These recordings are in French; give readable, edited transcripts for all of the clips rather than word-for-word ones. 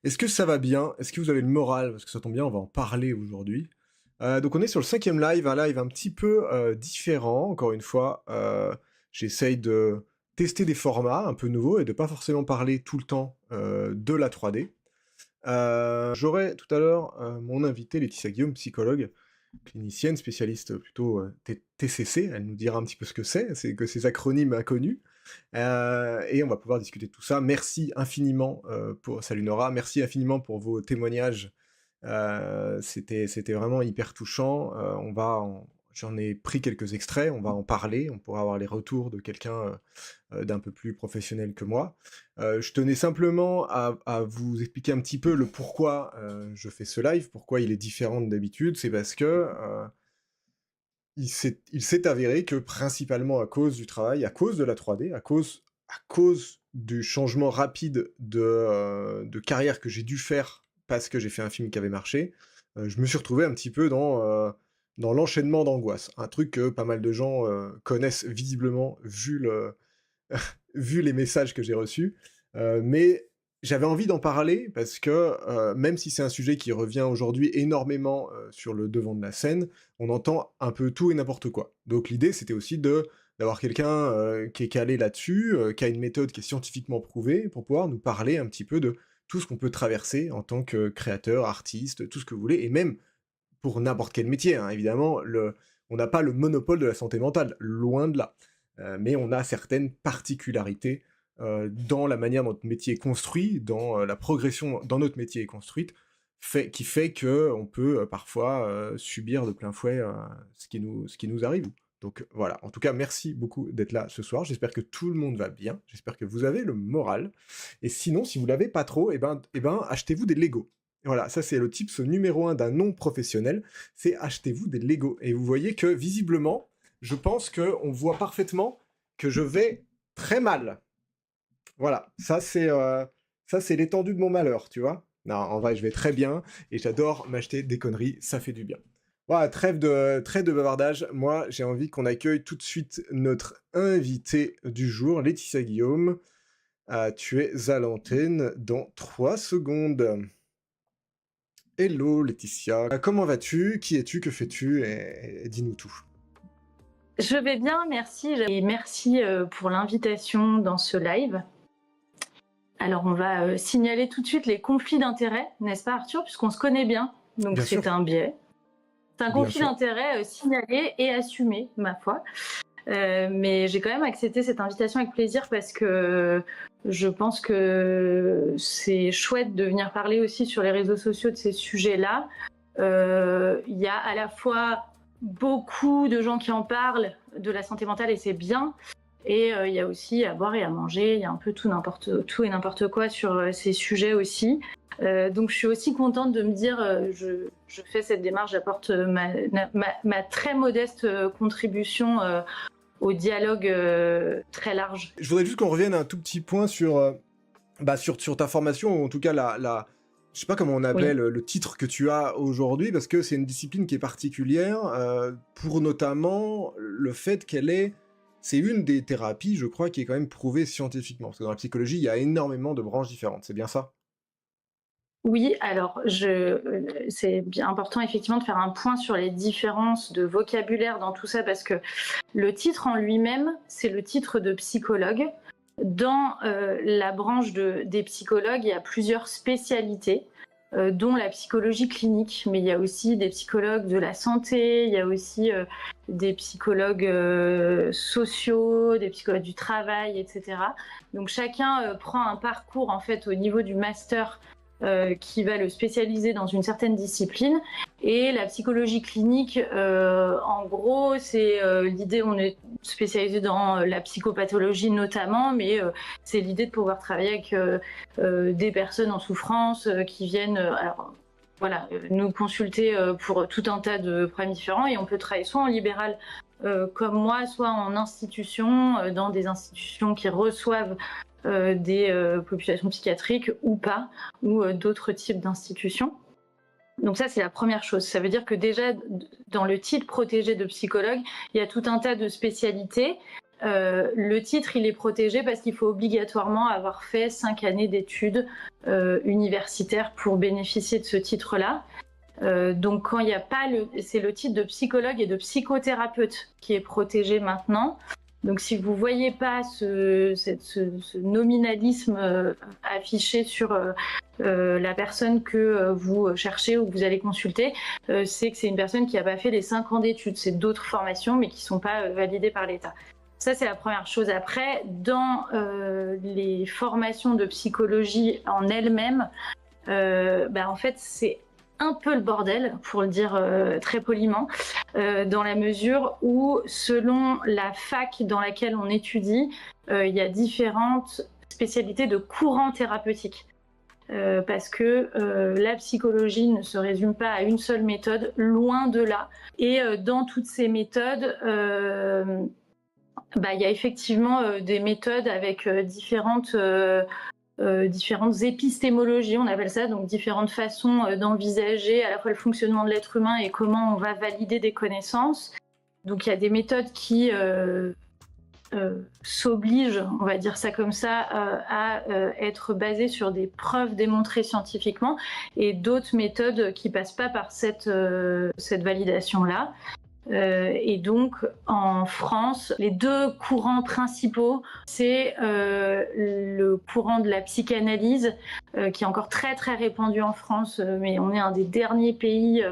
Est-ce que ça va bien? Est-ce que vous avez le moral? Parce que ça tombe bien, on va en parler aujourd'hui. Donc on est sur le 5e live, un live un petit peu, différent. Encore une fois, j'essaye de tester des formats un peu nouveaux et de pas forcément parler tout le temps, de la 3D. J'aurai tout à l'heure, mon invitée Laetitia Guillaume, psychologue, clinicienne, spécialiste plutôt, TCC. Elle nous dira un petit peu ce que c'est que ces acronymes inconnus. Et on va pouvoir discuter de tout ça. Merci infiniment, salut Nora, merci infiniment pour vos témoignages. C'était vraiment hyper touchant. J'en ai pris quelques extraits, on va en parler, on pourra avoir les retours de quelqu'un, d'un peu plus professionnel que moi. Je tenais simplement à vous expliquer un petit peu le pourquoi, je fais ce live, pourquoi il est différent de d'habitude. C'est parce que, il s'est avéré que principalement à cause du travail, à cause de la 3D, à cause du changement rapide de carrière que j'ai dû faire parce que j'ai fait un film qui avait marché, je me suis retrouvé un petit peu dans l'enchaînement d'angoisse. Un truc que pas mal de gens, connaissent visiblement vu les messages que j'ai reçus. Mais j'avais envie d'en parler parce que, même si c'est un sujet qui revient aujourd'hui énormément, sur le devant de la scène, on entend un peu tout et n'importe quoi. Donc l'idée, c'était aussi d'avoir quelqu'un, qui est calé là-dessus, qui a une méthode qui est scientifiquement prouvée, pour pouvoir nous parler un petit peu de tout ce qu'on peut traverser en tant que créateur, artiste, tout ce que vous voulez, et même pour n'importe quel métier, hein, évidemment, on n'a pas le monopole de la santé mentale, loin de là. Mais on a certaines particularités, dans la manière dont notre métier est construit, dans, la progression dans notre métier est construite, qui fait qu'on peut, parfois, subir de plein fouet, ce qui nous arrive. Donc voilà, en tout cas, merci beaucoup d'être là ce soir. J'espère que tout le monde va bien, j'espère que vous avez le moral, et sinon, si vous l'avez pas trop, et ben, achetez-vous des Lego. Voilà, ça c'est le tips numéro un d'un non-professionnel, c'est achetez-vous des Lego. Et vous voyez que visiblement, je pense qu'on voit parfaitement que je vais très mal. Voilà, ça c'est l'étendue de mon malheur, tu vois. Non, en vrai, je vais très bien, et j'adore m'acheter des conneries, ça fait du bien. Voilà, trêve de bavardage, moi j'ai envie qu'on accueille tout de suite notre invité du jour, Laetitia Guillaume. Tu es à l'antenne dans 3 secondes. Hello Laetitia, comment vas-tu? Qui es-tu? Que fais-tu? Et dis-nous tout. Je vais bien, merci. Et merci pour l'invitation dans ce live. Alors, on va signaler tout de suite les conflits d'intérêts, n'est-ce pas Arthur? Puisqu'on se connaît bien, donc Bien c'est sûr, un biais. C'est un bien conflit sûr. d'intérêts signalé et assumé, ma foi. Mais j'ai quand même accepté cette invitation avec plaisir parce que je pense que c'est chouette de venir parler aussi sur les réseaux sociaux de ces sujets-là. Il y a à la fois beaucoup de gens qui en parlent de la santé mentale et c'est bien. Et il y a aussi à boire et à manger, il y a un peu tout et n'importe quoi sur ces sujets aussi. Donc je suis aussi contente de me dire, je fais cette démarche, j'apporte ma très modeste contribution au dialogue très large. Je voudrais juste qu'on revienne un tout petit point sur ta formation, ou en tout cas je sais pas comment on Oui. appelle le titre que tu as aujourd'hui, parce que c'est une discipline qui est particulière, pour notamment le fait c'est une des thérapies, je crois, qui est quand même prouvée scientifiquement. Parce que dans la psychologie, il y a énormément de branches différentes, c'est bien ça? Oui, alors c'est bien important effectivement de faire un point sur les différences de vocabulaire dans tout ça parce que le titre en lui-même, c'est le titre de psychologue. Dans la branche des psychologues, il y a plusieurs spécialités, dont la psychologie clinique, mais il y a aussi des psychologues de la santé, il y a aussi des psychologues sociaux, des psychologues du travail, etc. Donc chacun prend un parcours en fait au niveau du master qui va le spécialiser dans une certaine discipline. Et la psychologie clinique, en gros, c'est l'idée, on est spécialisé dans la psychopathologie notamment, mais c'est l'idée de pouvoir travailler avec des personnes en souffrance qui viennent nous consulter pour tout un tas de problèmes différents. Et on peut travailler soit en libéral, comme moi, soit en institution, dans des institutions qui reçoivent des populations psychiatriques ou pas, ou d'autres types d'institutions. Donc ça, c'est la première chose. Ça veut dire que déjà, dans le titre protégé de psychologue, il y a tout un tas de spécialités Le titre, il est protégé parce qu'il faut obligatoirement avoir fait 5 années d'études universitaires pour bénéficier de ce titre-là. Donc quand il n'y a pas c'est le titre de psychologue et de psychothérapeute qui est protégé maintenant. Donc si vous ne voyez pas ce nominalisme affiché sur la personne que vous cherchez ou que vous allez consulter, c'est que c'est une personne qui n'a pas fait les 5 ans d'études. C'est d'autres formations mais qui ne sont pas validées par l'État. Ça, c'est la première chose. Après, dans les formations de psychologie en elles-mêmes, en fait, c'est un peu le bordel, pour le dire très poliment, dans la mesure où, selon la fac dans laquelle on étudie, il y a différentes spécialités de courants thérapeutiques. Parce que la psychologie ne se résume pas à une seule méthode, loin de là. Et dans toutes ces méthodes, il y a effectivement des méthodes avec différentes épistémologies, on appelle ça, donc différentes façons d'envisager à la fois le fonctionnement de l'être humain et comment on va valider des connaissances. Donc il y a des méthodes qui s'obligent, on va dire ça comme ça, à être basées sur des preuves démontrées scientifiquement, et d'autres méthodes qui passent pas par cette validation-là. Et donc, en France, les 2 courants principaux, c'est le courant de la psychanalyse, qui est encore très très répandu en France, mais on est un des derniers pays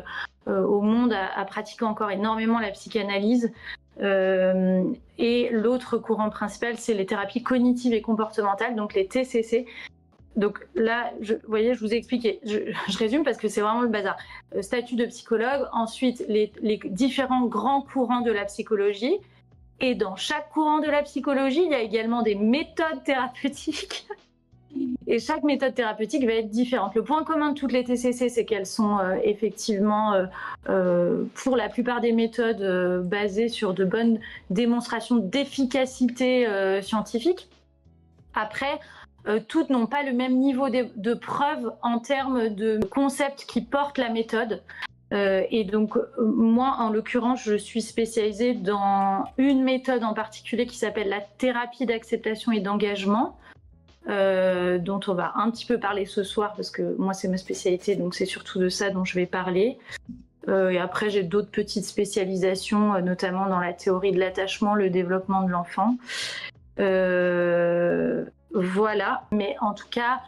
au monde à pratiquer encore énormément la psychanalyse. Et l'autre courant principal, c'est les thérapies cognitives et comportementales, donc les TCC. Donc là, vous voyez, je vous ai expliqué. Je résume parce que c'est vraiment le bazar. Statut de psychologue, ensuite les différents grands courants de la psychologie. Et dans chaque courant de la psychologie, il y a également des méthodes thérapeutiques. Et chaque méthode thérapeutique va être différente. Le point commun de toutes les TCC, c'est qu'elles sont effectivement, pour la plupart des méthodes, basées sur de bonnes démonstrations d'efficacité scientifique. Après, toutes n'ont pas le même niveau de preuve en termes de concepts qui portent la méthode. Et donc, moi, en l'occurrence, je suis spécialisée dans une méthode en particulier qui s'appelle la thérapie d'acceptation et d'engagement, dont on va un petit peu parler ce soir parce que moi, c'est ma spécialité, donc c'est surtout de ça dont je vais parler. Et après, j'ai d'autres petites spécialisations, notamment dans la théorie de l'attachement, le développement de l'enfant. Voilà, mais en tout cas,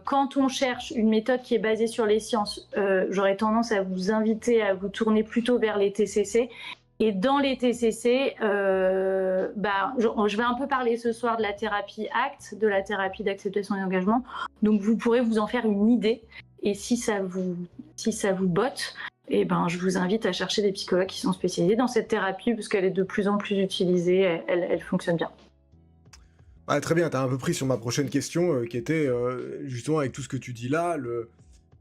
quand on cherche une méthode qui est basée sur les sciences, j'aurais tendance à vous inviter à vous tourner plutôt vers les TCC. Et dans les TCC, je vais un peu parler ce soir de la thérapie ACT, de la thérapie d'acceptation et d'engagement. Donc vous pourrez vous en faire une idée. Et si ça vous botte, je vous invite à chercher des psychologues qui sont spécialisés dans cette thérapie parce qu'elle est de plus en plus utilisée, elle fonctionne bien. Ah, très bien, t'as un peu pris sur ma prochaine question, qui était, justement, avec tout ce que tu dis là,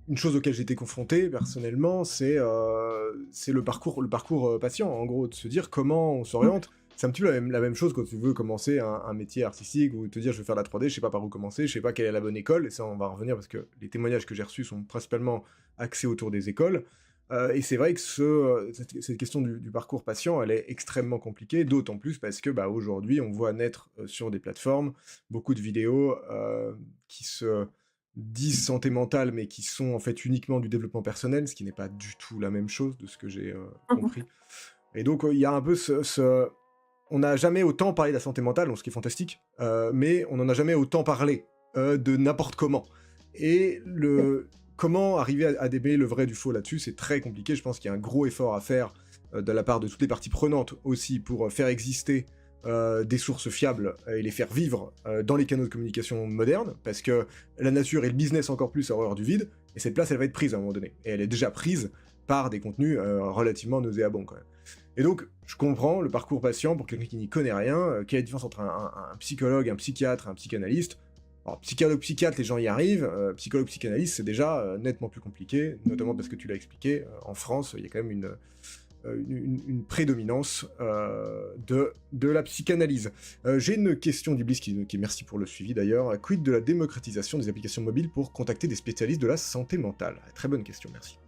une chose auquel j'ai été confronté, personnellement, c'est le parcours patient, en gros, de se dire comment on s'oriente. C'est un petit peu la même chose quand tu veux commencer un métier artistique, ou te dire je vais faire de la 3D, je sais pas par où commencer, je sais pas quelle est la bonne école, et ça on va en revenir parce que les témoignages que j'ai reçus sont principalement axés autour des écoles. Et c'est vrai que cette question du parcours patient, elle est extrêmement compliquée, d'autant plus parce que aujourd'hui, on voit naître sur des plateformes beaucoup de vidéos qui se disent santé mentale, mais qui sont en fait uniquement du développement personnel, ce qui n'est pas du tout la même chose de ce que j'ai compris. Et donc, il y a un peu on n'a jamais autant parlé de la santé mentale, donc ce qui est fantastique, mais on n'en a jamais autant parlé de n'importe comment. Et comment arriver à démêler le vrai du faux là-dessus, c'est très compliqué. Je pense qu'il y a un gros effort à faire de la part de toutes les parties prenantes aussi pour faire exister des sources fiables et les faire vivre dans les canaux de communication modernes, parce que la nature et le business encore plus a horreur du vide, et cette place elle va être prise à un moment donné. Et elle est déjà prise par des contenus relativement nauséabonds quand même. Et donc, je comprends le parcours patient pour quelqu'un qui n'y connaît rien, quelle est la différence entre un psychologue, un psychiatre, un psychanalyste. Alors, psychologue, psychiatre, les gens y arrivent. Psychologue, psychanalyste, c'est déjà nettement plus compliqué, notamment parce que tu l'as expliqué, en France, il y a quand même une prédominance de la psychanalyse. J'ai une question d'Iblis qui merci pour le suivi d'ailleurs. Quid de la démocratisation des applications mobiles pour contacter des spécialistes de la santé mentale? Très bonne question, merci.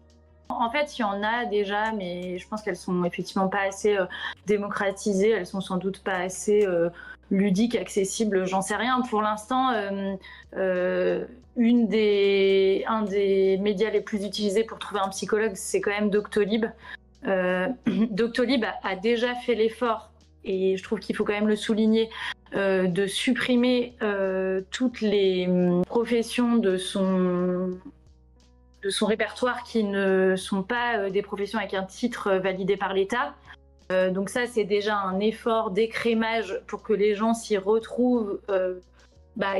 En fait, il y en a déjà, mais je pense qu'elles sont effectivement pas assez démocratisées, elles sont sans doute pas assez ludiques, accessibles, j'en sais rien. Pour l'instant, un des médias les plus utilisés pour trouver un psychologue, c'est quand même Doctolib. Doctolib a déjà fait l'effort, et je trouve qu'il faut quand même le souligner, de supprimer toutes les professions de son répertoire qui ne sont pas des professions avec un titre validé par l'État. Donc ça, c'est déjà un effort d'écrémage pour que les gens s'y retrouvent,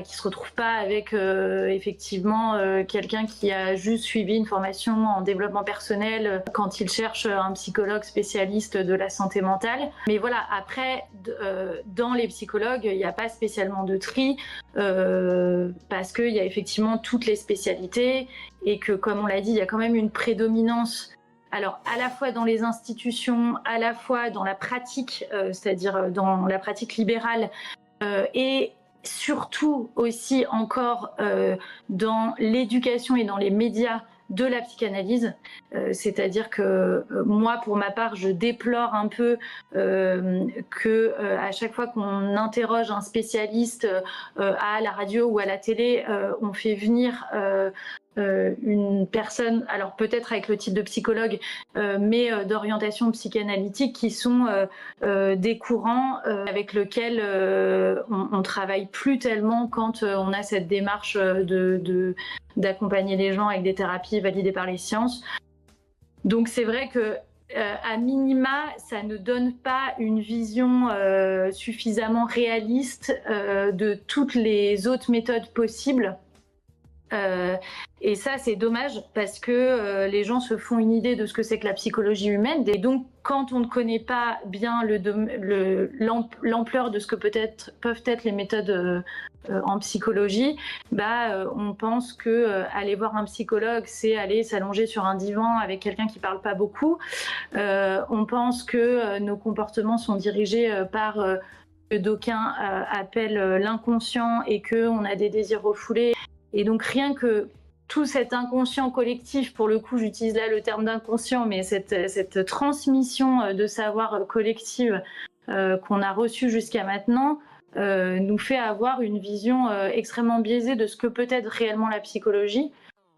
qui se retrouvent pas avec effectivement quelqu'un qui a juste suivi une formation en développement personnel quand il cherche un psychologue spécialiste de la santé mentale. Mais voilà, après, dans les psychologues, il n'y a pas spécialement de tri parce qu'il y a effectivement toutes les spécialités et que, comme on l'a dit, il y a quand même une prédominance. Alors, à la fois dans les institutions, à la fois dans la pratique, c'est-à-dire dans la pratique libérale, et surtout aussi encore dans l'éducation et dans les médias de la psychanalyse. C'est-à-dire que moi, pour ma part, je déplore un peu que à chaque fois qu'on interroge un spécialiste à la radio ou à la télé, on fait venir une personne, alors peut-être avec le titre de psychologue, mais d'orientation psychanalytique, qui sont des courants avec lesquels on travaille plus tellement quand on a cette démarche d'accompagner les gens avec des thérapies validées par les sciences. Donc c'est vrai que à minima, ça ne donne pas une vision suffisamment réaliste de toutes les autres méthodes possibles. Et ça, c'est dommage parce que les gens se font une idée de ce que c'est que la psychologie humaine. Et donc, quand on ne connaît pas bien l'ampleur de ce que peuvent être les méthodes en psychologie, on pense que aller voir un psychologue, c'est aller s'allonger sur un divan avec quelqu'un qui parle pas beaucoup. On pense que nos comportements sont dirigés par ce que d'aucuns appellent l'inconscient et qu'on a des désirs refoulés. Et donc rien que tout cet inconscient collectif, pour le coup j'utilise là le terme d'inconscient, mais cette transmission de savoir collective qu'on a reçue jusqu'à maintenant nous fait avoir une vision extrêmement biaisée de ce que peut être réellement la psychologie.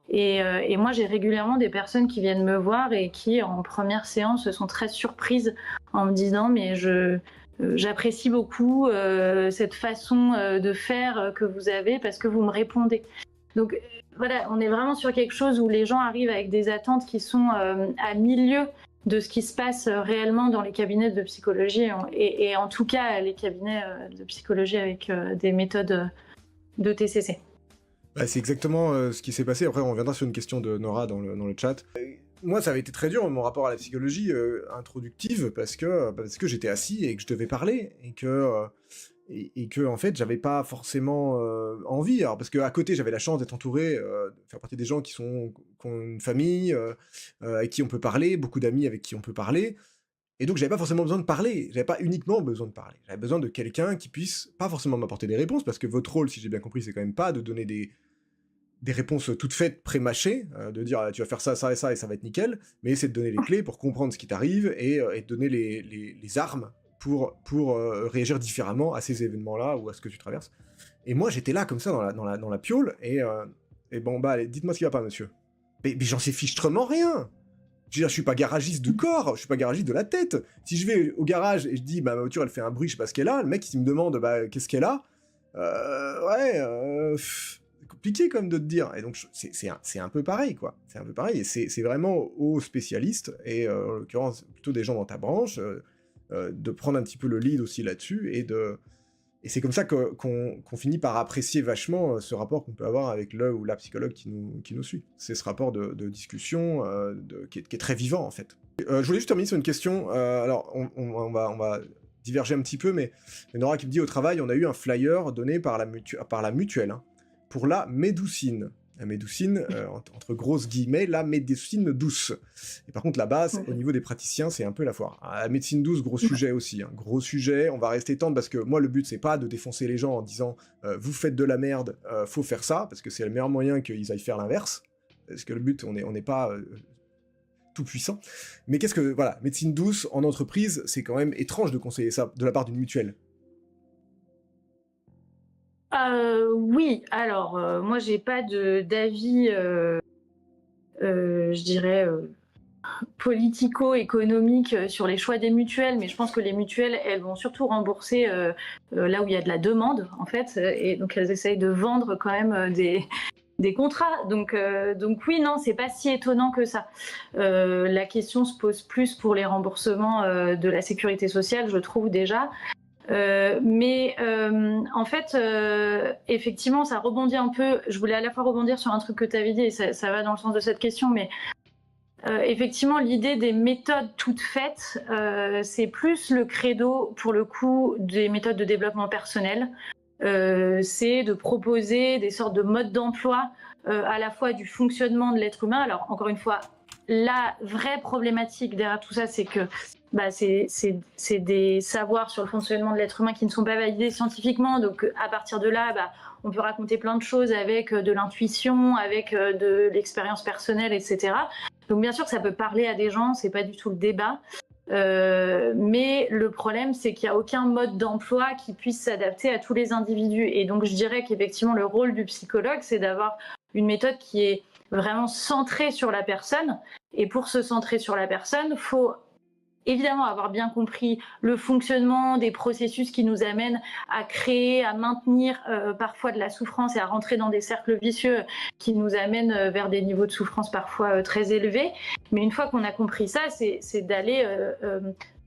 Et moi j'ai régulièrement des personnes qui viennent me voir et qui en première séance sont très surprises en me disant mais j'apprécie beaucoup cette façon de faire que vous avez parce que vous me répondez. Donc voilà, on est vraiment sur quelque chose où les gens arrivent avec des attentes qui sont à milieu de ce qui se passe réellement dans les cabinets de psychologie et en tout cas les cabinets de psychologie avec des méthodes de TCC. C'est exactement ce qui s'est passé. Après, on reviendra sur une question de Nora dans le chat. Moi, ça avait été très dur, mon rapport à la psychologie introductive, parce que j'étais assis et que je devais parler, et que en fait, j'avais pas forcément envie. Alors, parce qu'à côté, j'avais la chance d'être entouré, de faire partie des gens qui ont une famille, avec qui on peut parler, beaucoup d'amis avec qui on peut parler. Et donc, j'avais pas forcément besoin de parler. J'avais pas uniquement besoin de parler. J'avais besoin de quelqu'un qui puisse pas forcément m'apporter des réponses, parce que votre rôle, si j'ai bien compris, c'est quand même pas de donner des réponses toutes faites, pré-mâchées, de dire tu vas faire ça, ça et ça va être nickel, mais c'est de donner les clés pour comprendre ce qui t'arrive et de donner les armes pour réagir différemment à ces événements-là ou à ce que tu traverses. Et moi, j'étais là, comme ça, dans la piole, et bon, allez, dites-moi ce qui va pas, monsieur. Mais j'en sais fichtrement rien. Je veux dire, je suis pas garagiste du corps, je suis pas garagiste de la tête. Si je vais au garage et je dis, ma voiture, elle fait un bruit, je sais pas ce qu'elle a, le mec, il me demande, qu'est-ce qu'elle a, c'est compliqué quand même de te dire. Et donc, c'est un peu pareil, quoi. C'est un peu pareil, et c'est vraiment aux spécialistes, et en l'occurrence, plutôt des gens dans ta branche, de prendre un petit peu le lead aussi là-dessus, et c'est comme ça qu'on finit par apprécier vachement ce rapport qu'on peut avoir avec le ou la psychologue qui nous suit. C'est ce rapport de discussion qui est très vivant, en fait. Je voulais juste terminer sur une question. Alors, on va diverger un petit peu, mais Nora qui me dit, au travail, on a eu un flyer donné par la mutuelle, hein, pour la médoucine. La médoucine, entre grosses guillemets, la médecine douce. Et par contre, la base, au niveau des praticiens, c'est un peu la foire. La médecine douce, gros sujet aussi. Hein. Gros sujet, on va rester tendre, parce que moi, le but, c'est pas de défoncer les gens en disant vous faites de la merde, faut faire ça, parce que c'est le meilleur moyen qu'ils aillent faire l'inverse. Parce que le but, on n'est pas... tout puissant. Mais qu'est-ce que, voilà, médecine douce en entreprise, c'est quand même étrange de conseiller ça de la part d'une mutuelle. Oui, alors moi j'ai pas d'avis, je dirais, politico-économique sur les choix des mutuelles, mais je pense que les mutuelles, elles vont surtout rembourser là où il y a de la demande, en fait, et donc elles essayent de vendre quand même des contrats. Donc oui, non, c'est pas si étonnant que ça. La question se pose plus pour les remboursements de la sécurité sociale, je trouve déjà. Mais en fait, effectivement, ça rebondit un peu. Je voulais à la fois rebondir sur un truc que tu avais dit, et ça va dans le sens de cette question, mais effectivement, l'idée des méthodes toutes faites, c'est plus le credo, pour le coup, des méthodes de développement personnel. C'est de proposer des sortes de modes d'emploi à la fois du fonctionnement de l'être humain. Alors, encore une fois, la vraie problématique derrière tout ça, c'est que c'est des savoirs sur le fonctionnement de l'être humain qui ne sont pas validés scientifiquement. Donc, à partir de là, on peut raconter plein de choses avec de l'intuition, avec de l'expérience personnelle, etc. Donc, bien sûr que ça peut parler à des gens, c'est pas du tout le débat. Mais le problème, c'est qu'il n'y a aucun mode d'emploi qui puisse s'adapter à tous les individus. Et donc, je dirais qu'effectivement, le rôle du psychologue, c'est d'avoir une méthode qui est vraiment centrée sur la personne. Et pour se centrer sur la personne, il faut évidemment avoir bien compris le fonctionnement des processus qui nous amènent à créer, à maintenir parfois de la souffrance et à rentrer dans des cercles vicieux qui nous amènent vers des niveaux de souffrance parfois très élevés. Mais une fois qu'on a compris ça, c'est d'aller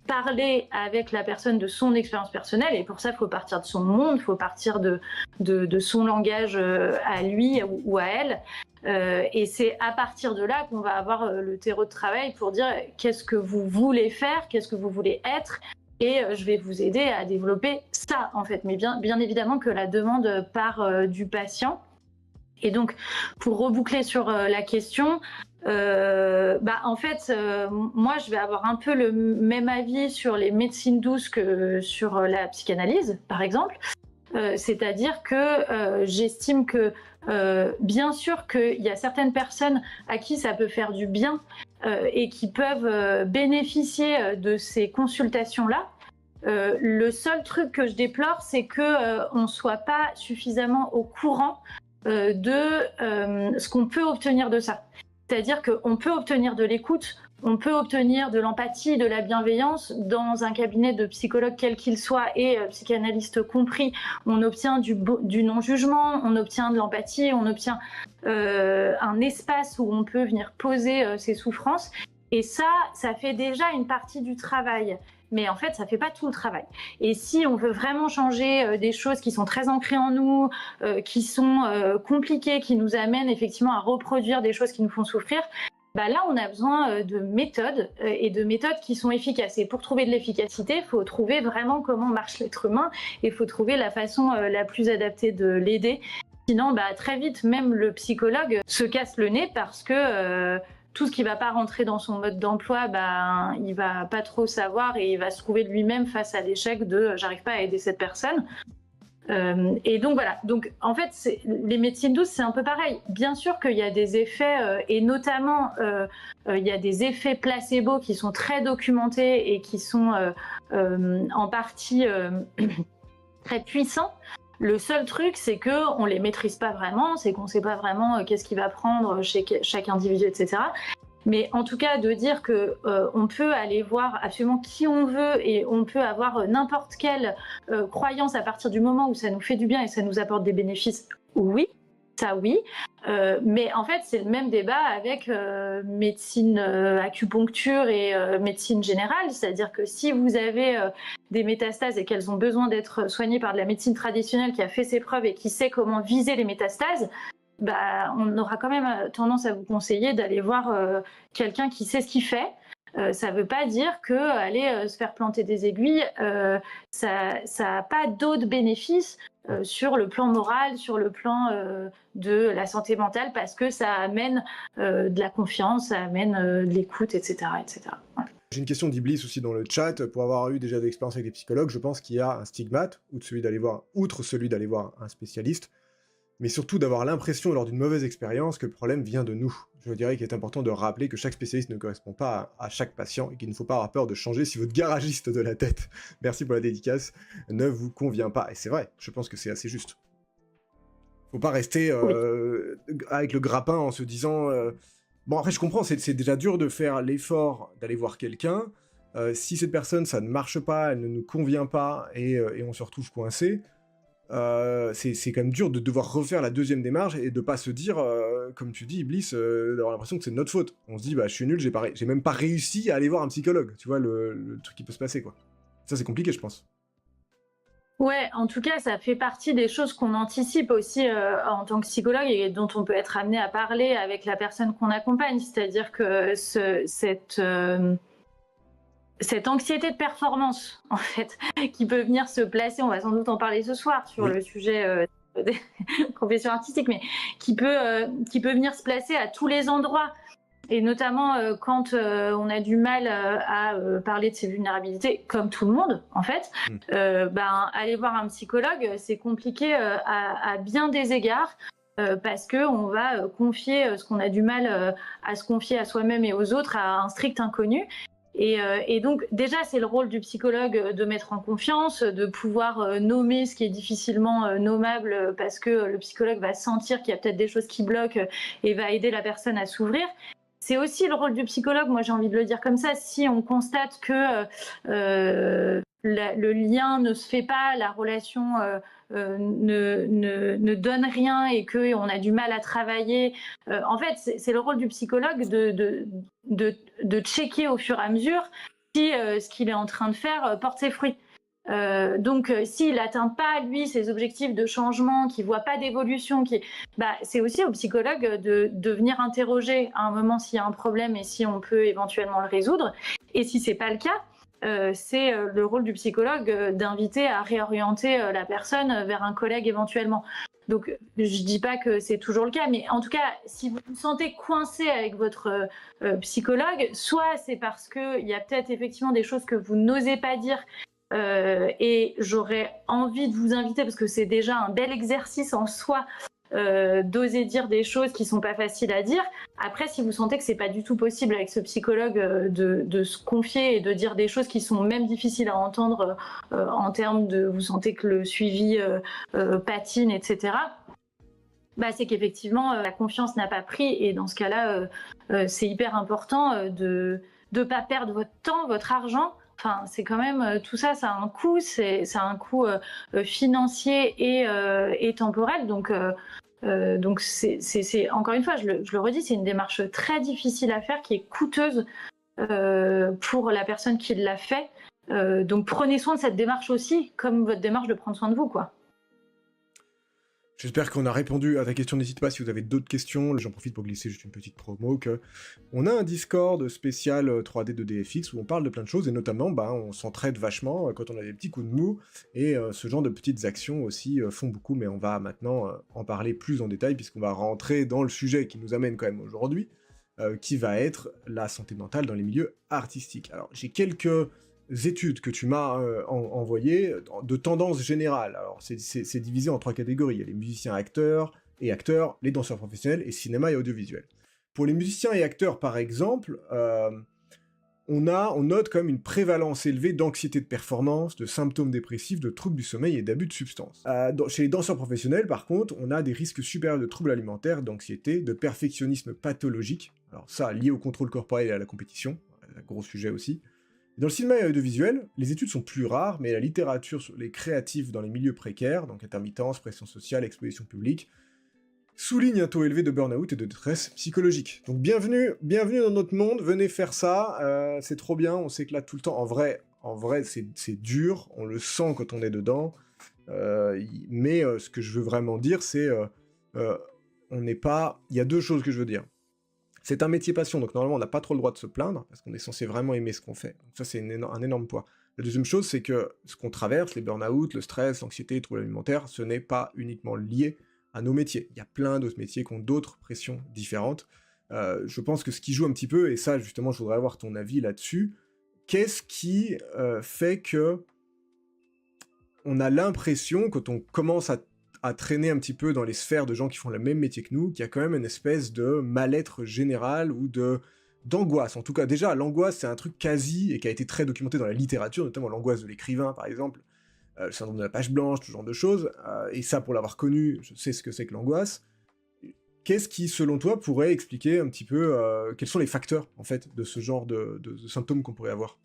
parler avec la personne de son expérience personnelle, et pour ça, il faut partir de son monde, il faut partir de son langage à lui ou à elle. Et c'est à partir de là qu'on va avoir le terreau de travail pour dire qu'est-ce que vous voulez faire, qu'est-ce que vous voulez être, et je vais vous aider à développer ça, en fait. Mais bien évidemment que la demande part du patient. Et donc, pour reboucler sur la question, en fait, moi, je vais avoir un peu le même avis sur les médecines douces que sur la psychanalyse, par exemple. C'est-à-dire que j'estime que bien sûr qu'il y a certaines personnes à qui ça peut faire du bien et qui peuvent bénéficier de ces consultations-là. Le seul truc que je déplore, c'est qu'on ne soit pas suffisamment au courant de ce qu'on peut obtenir de ça. C'est-à-dire qu'on peut obtenir de l'écoute, on peut obtenir de l'empathie, de la bienveillance dans un cabinet de psychologue quel qu'il soit, et psychanalyste compris. On obtient du non-jugement, on obtient de l'empathie, on obtient un espace où on peut venir poser ses souffrances. Et ça fait déjà une partie du travail. Mais en fait, ça ne fait pas tout le travail. Et si on veut vraiment changer des choses qui sont très ancrées en nous, qui sont compliquées, qui nous amènent effectivement à reproduire des choses qui nous font souffrir, là, on a besoin de méthodes et de méthodes qui sont efficaces. Et pour trouver de l'efficacité, il faut trouver vraiment comment marche l'être humain, et il faut trouver la façon la plus adaptée de l'aider. Sinon, très vite, même le psychologue se casse le nez parce que tout ce qui ne va pas rentrer dans son mode d'emploi, il ne va pas trop savoir, et il va se trouver lui-même face à l'échec de « j'arrive pas à aider cette personne ». Et donc voilà, donc en fait les médecines douces, c'est un peu pareil. Bien sûr qu'il y a des effets et notamment il y a des effets placebo qui sont très documentés et qui sont en partie très puissants. Le seul truc, c'est qu'on ne les maîtrise pas vraiment, c'est qu'on ne sait pas vraiment qu'est-ce qu'il va prendre chez chaque individu, etc. Mais en tout cas, de dire qu'on peut aller voir absolument qui on veut, et on peut avoir n'importe quelle croyance à partir du moment où ça nous fait du bien et ça nous apporte des bénéfices, oui, ça oui. Mais en fait, c'est le même débat avec médecine acupuncture et médecine générale. C'est-à-dire que si vous avez des métastases et qu'elles ont besoin d'être soignées par de la médecine traditionnelle qui a fait ses preuves et qui sait comment viser les métastases, on aura quand même tendance à vous conseiller d'aller voir quelqu'un qui sait ce qu'il fait. Ça ne veut pas dire qu'aller se faire planter des aiguilles, ça n'a pas d'autres bénéfices sur le plan moral, sur le plan de la santé mentale, parce que ça amène de la confiance, ça amène de l'écoute, etc. etc. Voilà. J'ai une question d'Iblis aussi dans le chat. Pour avoir eu déjà des expériences avec des psychologues, je pense qu'il y a un stigmate, outre celui d'aller voir un spécialiste, mais surtout d'avoir l'impression lors d'une mauvaise expérience que le problème vient de nous. Je dirais qu'il est important de rappeler que chaque spécialiste ne correspond pas à chaque patient et qu'il ne faut pas avoir peur de changer si votre garagiste de la tête, merci pour la dédicace, ne vous convient pas. Et c'est vrai, je pense que c'est assez juste. Faut pas rester Oui. avec le grappin en se disant... Bon, après, je comprends, c'est déjà dur de faire l'effort d'aller voir quelqu'un. Si cette personne, ça ne marche pas, elle ne nous convient pas, et on se retrouve coincé, c'est quand même dur de devoir refaire la deuxième démarche et de pas se dire, comme tu dis, Iblis, d'avoir l'impression que c'est de notre faute. On se dit, bah, je suis nul, j'ai même pas réussi à aller voir un psychologue. Tu vois, le truc qui peut se passer, quoi. Ça, c'est compliqué, je pense. Ouais, en tout cas, ça fait partie des choses qu'on anticipe aussi en tant que psychologue et dont on peut être amené à parler avec la personne qu'on accompagne. C'est-à-dire que cette anxiété de performance, en fait, qui peut venir se placer, on va sans doute en parler ce soir sur Oui. le sujet des professions artistiques, mais qui peut venir se placer à tous les endroits. Et notamment quand on a du mal à parler de ses vulnérabilités, comme tout le monde en fait, aller voir un psychologue, c'est compliqué à bien des égards. Parce qu'on va confier ce qu'on a du mal à se confier à soi-même et aux autres à un strict inconnu. Et donc déjà c'est le rôle du psychologue de mettre en confiance, de pouvoir nommer ce qui est difficilement nommable parce que le psychologue va sentir qu'il y a peut-être des choses qui bloquent et va aider la personne à s'ouvrir. C'est aussi le rôle du psychologue, moi j'ai envie de le dire comme ça, si on constate que le lien ne se fait pas, la relation ne donne rien et qu'on a du mal à travailler. En fait, c'est le rôle du psychologue de checker au fur et à mesure si ce qu'il est en train de faire porte ses fruits. Donc, s'il n'atteint pas, lui, ses objectifs de changement, qu'il ne voit pas d'évolution, c'est aussi au psychologue de venir interroger à un moment s'il y a un problème et si on peut éventuellement le résoudre. Et si ce n'est pas le cas, c'est le rôle du psychologue d'inviter à réorienter la personne vers un collègue éventuellement. Donc, je ne dis pas que c'est toujours le cas, mais en tout cas, si vous vous sentez coincé avec votre psychologue, soit c'est parce qu'il y a peut-être effectivement des choses que vous n'osez pas dire, et j'aurais envie de vous inviter, parce que c'est déjà un bel exercice en soi, d'oser dire des choses qui sont pas faciles à dire. Après, si vous sentez que c'est pas du tout possible avec ce psychologue de se confier et de dire des choses qui sont même difficiles à entendre en termes de vous sentez que le suivi patine, etc. C'est qu'effectivement la confiance n'a pas pris, et dans ce cas-là, c'est hyper important de ne pas perdre votre temps, votre argent. Enfin, c'est quand même tout ça, ça a un coût, ça a un coût financier et temporel. Donc c'est encore une fois, je le redis, c'est une démarche très difficile à faire, qui est coûteuse pour la personne qui l'a fait. Donc prenez soin de cette démarche aussi, comme votre démarche de prendre soin de vous, quoi. J'espère qu'on a répondu à ta question. N'hésite pas si vous avez d'autres questions. J'en profite pour glisser juste une petite promo que on a un Discord spécial 3D de DFX où on parle de plein de choses et notamment on s'entraide vachement quand on a des petits coups de mou et ce genre de petites actions aussi font beaucoup, mais on va maintenant en parler plus en détail puisqu'on va rentrer dans le sujet qui nous amène quand même aujourd'hui, qui va être la santé mentale dans les milieux artistiques. Alors j'ai quelques études que tu m'as envoyées de tendance générale. Alors, c'est divisé en 3 catégories. Il y a les musiciens-acteurs et acteurs, les danseurs professionnels et cinéma et audiovisuel. Pour les musiciens et acteurs, par exemple, on note quand même une prévalence élevée d'anxiété de performance, de symptômes dépressifs, de troubles du sommeil et d'abus de substances. Chez les danseurs professionnels, par contre, on a des risques supérieurs de troubles alimentaires, d'anxiété, de perfectionnisme pathologique. Alors ça, lié au contrôle corporel et à la compétition, un gros sujet aussi. Dans le cinéma et l'audiovisuel, les études sont plus rares, mais la littérature sur les créatifs dans les milieux précaires, donc intermittence, pression sociale, exposition publique, souligne un taux élevé de burn-out et de détresse psychologique. Donc bienvenue dans notre monde, venez faire ça, c'est trop bien, on s'éclate tout le temps. En vrai c'est dur, on le sent quand on est dedans, mais ce que je veux vraiment dire, c'est on n'est pas... Il y a 2 choses que je veux dire. C'est un métier passion, donc normalement on n'a pas trop le droit de se plaindre, parce qu'on est censé vraiment aimer ce qu'on fait. Donc ça c'est un énorme poids. La deuxième chose, c'est que ce qu'on traverse, les burn-out, le stress, l'anxiété, les troubles alimentaires, ce n'est pas uniquement lié à nos métiers. Il y a plein d'autres métiers qui ont d'autres pressions différentes. Je pense que ce qui joue un petit peu, et ça justement je voudrais avoir ton avis là-dessus, qu'est-ce qui fait que on a l'impression, quand on commence à traîner un petit peu dans les sphères de gens qui font le même métier que nous, qu'il y a quand même une espèce de mal-être général ou d'angoisse. En tout cas, déjà, l'angoisse, c'est un truc quasi, et qui a été très documenté dans la littérature, notamment l'angoisse de l'écrivain, par exemple, le syndrome de la page blanche, ce genre de choses, et ça, pour l'avoir connu, je sais ce que c'est que l'angoisse. Qu'est-ce qui, selon toi, pourrait expliquer un petit peu quels sont les facteurs, en fait, de ce genre de symptômes qu'on pourrait avoir?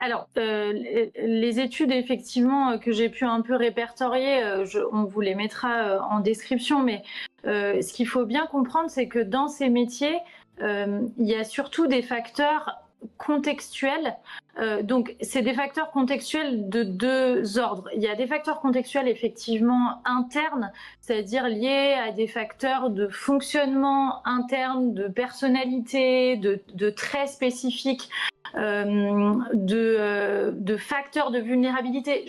Alors, les études effectivement que j'ai pu un peu répertorier, on vous les mettra en description, mais ce qu'il faut bien comprendre, c'est que dans ces métiers, il y a surtout des facteurs contextuels. Donc, c'est des facteurs contextuels de deux ordres. Il y a des facteurs contextuels effectivement internes, c'est-à-dire liés à des facteurs de fonctionnement interne, de personnalité, de traits spécifiques, de facteurs de vulnérabilité.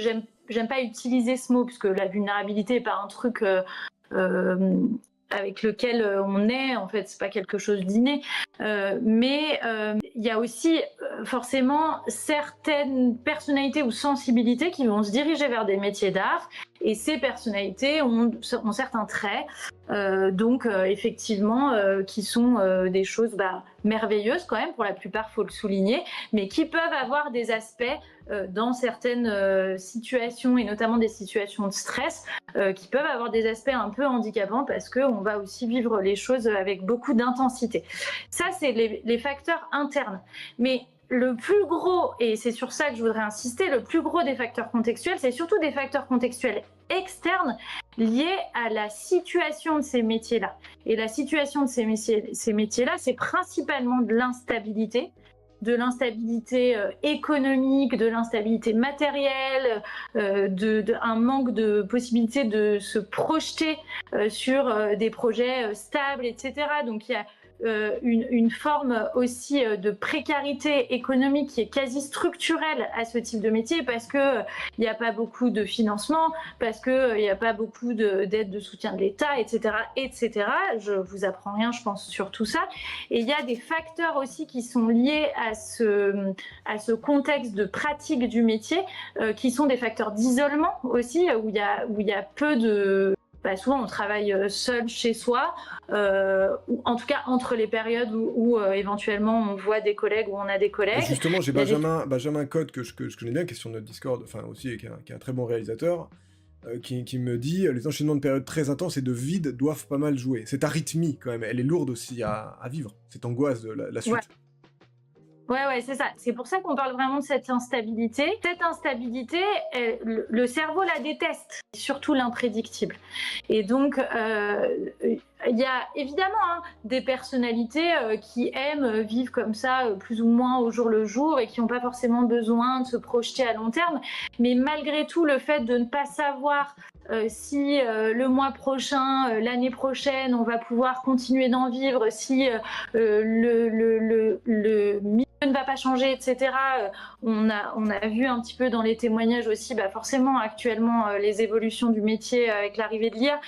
J'aime pas utiliser ce mot, parce que la vulnérabilité n'est pas un truc avec lequel on est, en fait, c'est pas quelque chose d'inné. Mais il y a aussi forcément certaines personnalités ou sensibilités qui vont se diriger vers des métiers d'art, et ces personnalités ont certains traits, effectivement, qui sont des choses merveilleuses quand même, pour la plupart, faut le souligner, mais qui peuvent avoir des aspects dans certaines situations, et notamment des situations de stress, qui peuvent avoir des aspects un peu handicapants, parce qu'on va aussi vivre les choses avec beaucoup d'intensité. Ça, c'est les facteurs internes. Mais le plus gros, et c'est sur ça que je voudrais insister, le plus gros des facteurs contextuels, c'est surtout des facteurs contextuels externes liés à la situation de ces métiers-là. Et la situation de ces métiers-là, c'est principalement de l'instabilité économique, de l'instabilité matérielle, un manque de possibilité de se projeter sur des projets stables, etc. Donc il y a une forme aussi de précarité économique qui est quasi structurelle à ce type de métier, parce que il n'y a pas beaucoup de financement, parce que il n'y a pas beaucoup d'aide de soutien de l'État, etc., etc. Je vous apprends rien, je pense, sur tout ça. Et il y a des facteurs aussi qui sont liés à ce contexte de pratique du métier, qui sont des facteurs d'isolement aussi, où il y a peu de... souvent, on travaille seul chez soi, ou en tout cas entre les périodes où éventuellement on voit des collègues ou on a des collègues. Justement, j'ai Benjamin Code, que je connais bien, qui est sur notre Discord, enfin aussi, et qui est un très bon réalisateur, qui me dit les enchaînements de périodes très intenses et de vide doivent pas mal jouer. Cette arythmie, quand même, elle est lourde aussi à vivre, cette angoisse de la suite. Ouais. Ouais, c'est ça. C'est pour ça qu'on parle vraiment de cette instabilité. Cette instabilité, le cerveau la déteste, surtout l'imprédictible. Et donc, il y a évidemment des personnalités qui aiment vivre comme ça, plus ou moins au jour le jour, et qui n'ont pas forcément besoin de se projeter à long terme. Mais malgré tout, le fait de ne pas savoir si le mois prochain, l'année prochaine, on va pouvoir continuer d'en vivre, si le milieu ne va pas changer, etc. On a vu un petit peu dans les témoignages aussi, forcément, actuellement, les évolutions du métier avec l'arrivée de l'IA.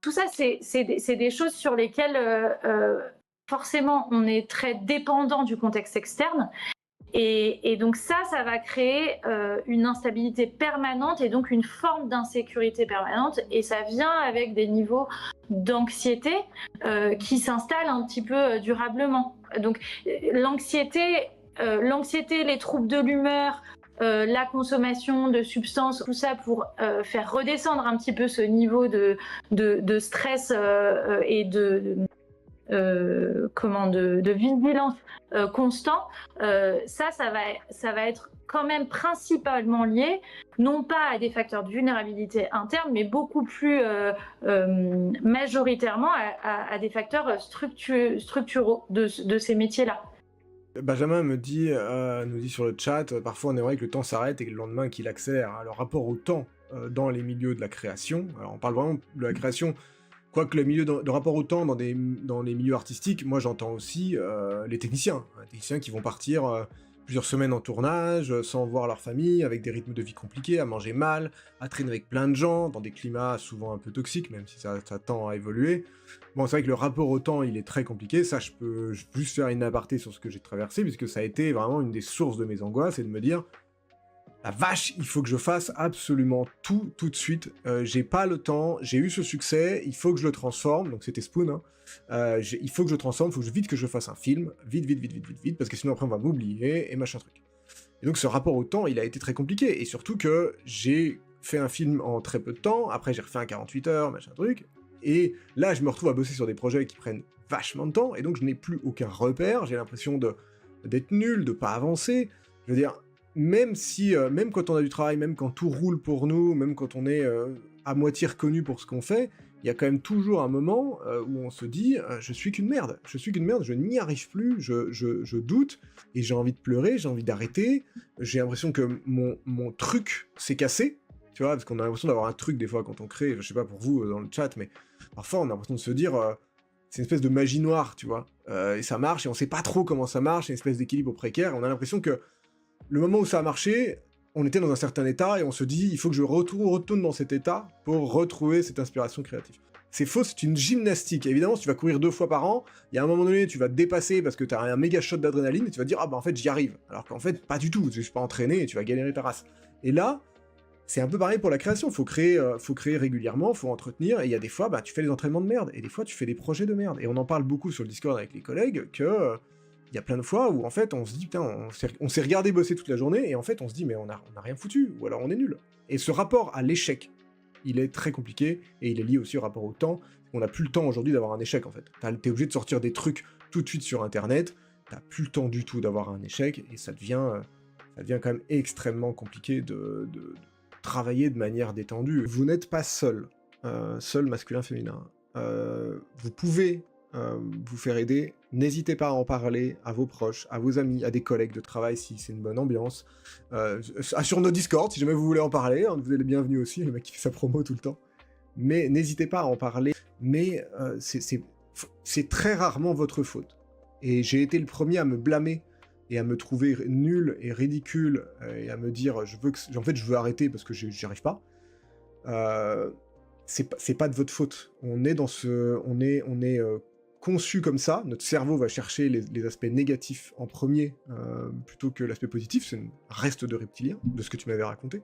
Tout ça, c'est des choses sur lesquelles, forcément, on est très dépendant du contexte externe. Et donc ça va créer une instabilité permanente, et donc une forme d'insécurité permanente, et ça vient avec des niveaux d'anxiété qui s'installent un petit peu durablement. Donc l'anxiété, les troubles de l'humeur, la consommation de substances, tout ça pour faire redescendre un petit peu ce niveau de stress et de vigilance constant, ça va être quand même principalement lié, non pas à des facteurs de vulnérabilité interne, mais beaucoup plus majoritairement à des facteurs structuraux de ces métiers-là. Benjamin nous dit sur le chat, parfois on aimerait que le temps s'arrête et que le lendemain qu'il accélère. Alors, rapport au temps dans les milieux de la création, alors on parle vraiment de la création. Quoique le milieu de rapport au temps dans les milieux artistiques, moi j'entends aussi les techniciens qui vont partir plusieurs semaines en tournage, sans voir leur famille, avec des rythmes de vie compliqués, à manger mal, à traîner avec plein de gens, dans des climats souvent un peu toxiques, même si ça tend à évoluer. Bon, c'est vrai que le rapport au temps, il est très compliqué, ça je peux juste faire une aparté sur ce que j'ai traversé, puisque ça a été vraiment une des sources de mes angoisses, et de me dire, la vache, il faut que je fasse absolument tout de suite. J'ai pas le temps, j'ai eu ce succès, il faut que je le transforme. Donc c'était Spoon, hein. Il faut que je transforme, il faut vite que je fasse un film, vite, parce que sinon après on va m'oublier et machin truc. Et donc ce rapport au temps, il a été très compliqué, et surtout que j'ai fait un film en très peu de temps, après j'ai refait un 48 heures, machin truc, et là je me retrouve à bosser sur des projets qui prennent vachement de temps, et donc je n'ai plus aucun repère, j'ai l'impression d'être nul, de pas avancer. Je veux dire, même quand on a du travail, même quand tout roule pour nous, même quand on est à moitié reconnu pour ce qu'on fait, il y a quand même toujours un moment où on se dit je suis qu'une merde, je n'y arrive plus, je doute, et j'ai envie de pleurer, j'ai envie d'arrêter, j'ai l'impression que mon truc s'est cassé, tu vois, parce qu'on a l'impression d'avoir un truc des fois quand on crée, je sais pas pour vous dans le chat, mais parfois on a l'impression de se dire c'est une espèce de magie noire, tu vois, et ça marche, et on sait pas trop comment ça marche, il y a une espèce d'équilibre précaire, et on a l'impression que le moment où ça a marché, on était dans un certain état, et on se dit, il faut que je retourne dans cet état pour retrouver cette inspiration créative. C'est faux, c'est une gymnastique. Évidemment, si tu vas courir 2 fois par an, il y a un moment donné, tu vas te dépasser parce que tu as un méga shot d'adrénaline, et tu vas te dire, ah bah en fait, j'y arrive. Alors qu'en fait, pas du tout, tu suis pas entraîné, et tu vas galérer ta race. Et là, c'est un peu pareil pour la création, faut créer régulièrement, faut entretenir, et il y a des fois, bah, tu fais des entraînements de merde, et des fois, tu fais des projets de merde. Et on en parle beaucoup sur le Discord avec les collègues, que... il y a plein de fois où en fait on se dit putain, on s'est regardé bosser toute la journée, et en fait on se dit mais on a rien foutu, ou alors on est nul. Et ce rapport à l'échec, il est très compliqué, et il est lié aussi au rapport au temps. On n'a plus le temps aujourd'hui d'avoir un échec en fait. T'es obligé de sortir des trucs tout de suite sur internet, t'as plus le temps du tout d'avoir un échec, et ça devient quand même extrêmement compliqué de travailler de manière détendue. Vous n'êtes pas seul, seul masculin-féminin. Vous pouvez vous faire aider, n'hésitez pas à en parler à vos proches, à vos amis, à des collègues de travail si c'est une bonne ambiance, sur nos Discord si jamais vous voulez en parler, hein, vous êtes les bienvenus aussi, le mec qui fait sa promo tout le temps, mais n'hésitez pas à en parler, mais c'est très rarement votre faute, et j'ai été le premier à me blâmer et à me trouver nul et ridicule, et à me dire je veux arrêter parce que j'y arrive pas. C'est pas de votre faute. On est conçu comme ça, notre cerveau va chercher les aspects négatifs en premier, plutôt que l'aspect positif, c'est un reste de reptilien, de ce que tu m'avais raconté.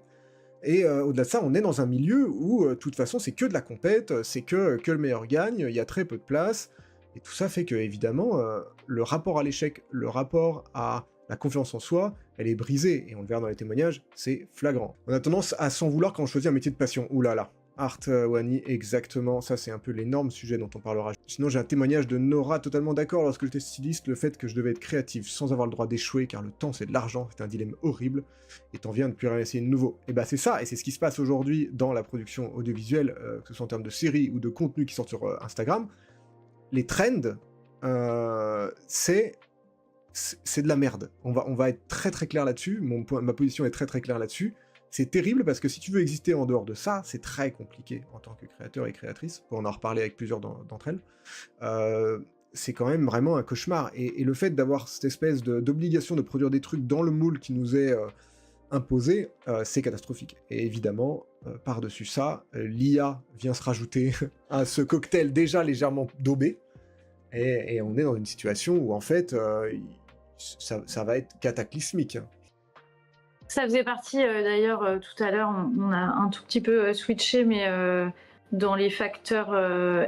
Et au-delà de ça, on est dans un milieu où, de toute façon, c'est que de la compète, c'est que le meilleur gagne, il y a très peu de place, et tout ça fait que, évidemment, le rapport à l'échec, le rapport à la confiance en soi, elle est brisée, et on le verra dans les témoignages, c'est flagrant. On a tendance à s'en vouloir quand on choisit un métier de passion, oulala. Art Wani, exactement, ça c'est un peu l'énorme sujet dont on parlera. Sinon j'ai un témoignage de Nora totalement d'accord lorsque j'étais styliste, le fait que je devais être créative sans avoir le droit d'échouer car le temps c'est de l'argent, c'est un dilemme horrible, et t'en viens de plus rien essayer de nouveau. Et bah c'est ça, et c'est ce qui se passe aujourd'hui dans la production audiovisuelle, que ce soit en termes de séries ou de contenu qui sortent sur Instagram. Les trends, c'est de la merde. On va être très très clair là-dessus, ma position est très très claire là-dessus. C'est terrible parce que si tu veux exister en dehors de ça, c'est très compliqué en tant que créateur et créatrice, pour en reparler avec plusieurs d'entre elles. C'est quand même vraiment un cauchemar, et le fait d'avoir cette espèce d'obligation de produire des trucs dans le moule qui nous est imposé, c'est catastrophique. Et évidemment, par-dessus ça, l'IA vient se rajouter à ce cocktail déjà légèrement daubé, et on est dans une situation où en fait, ça va être cataclysmique. Ça faisait partie, d'ailleurs, tout à l'heure, on a un tout petit peu switché, mais dans les facteurs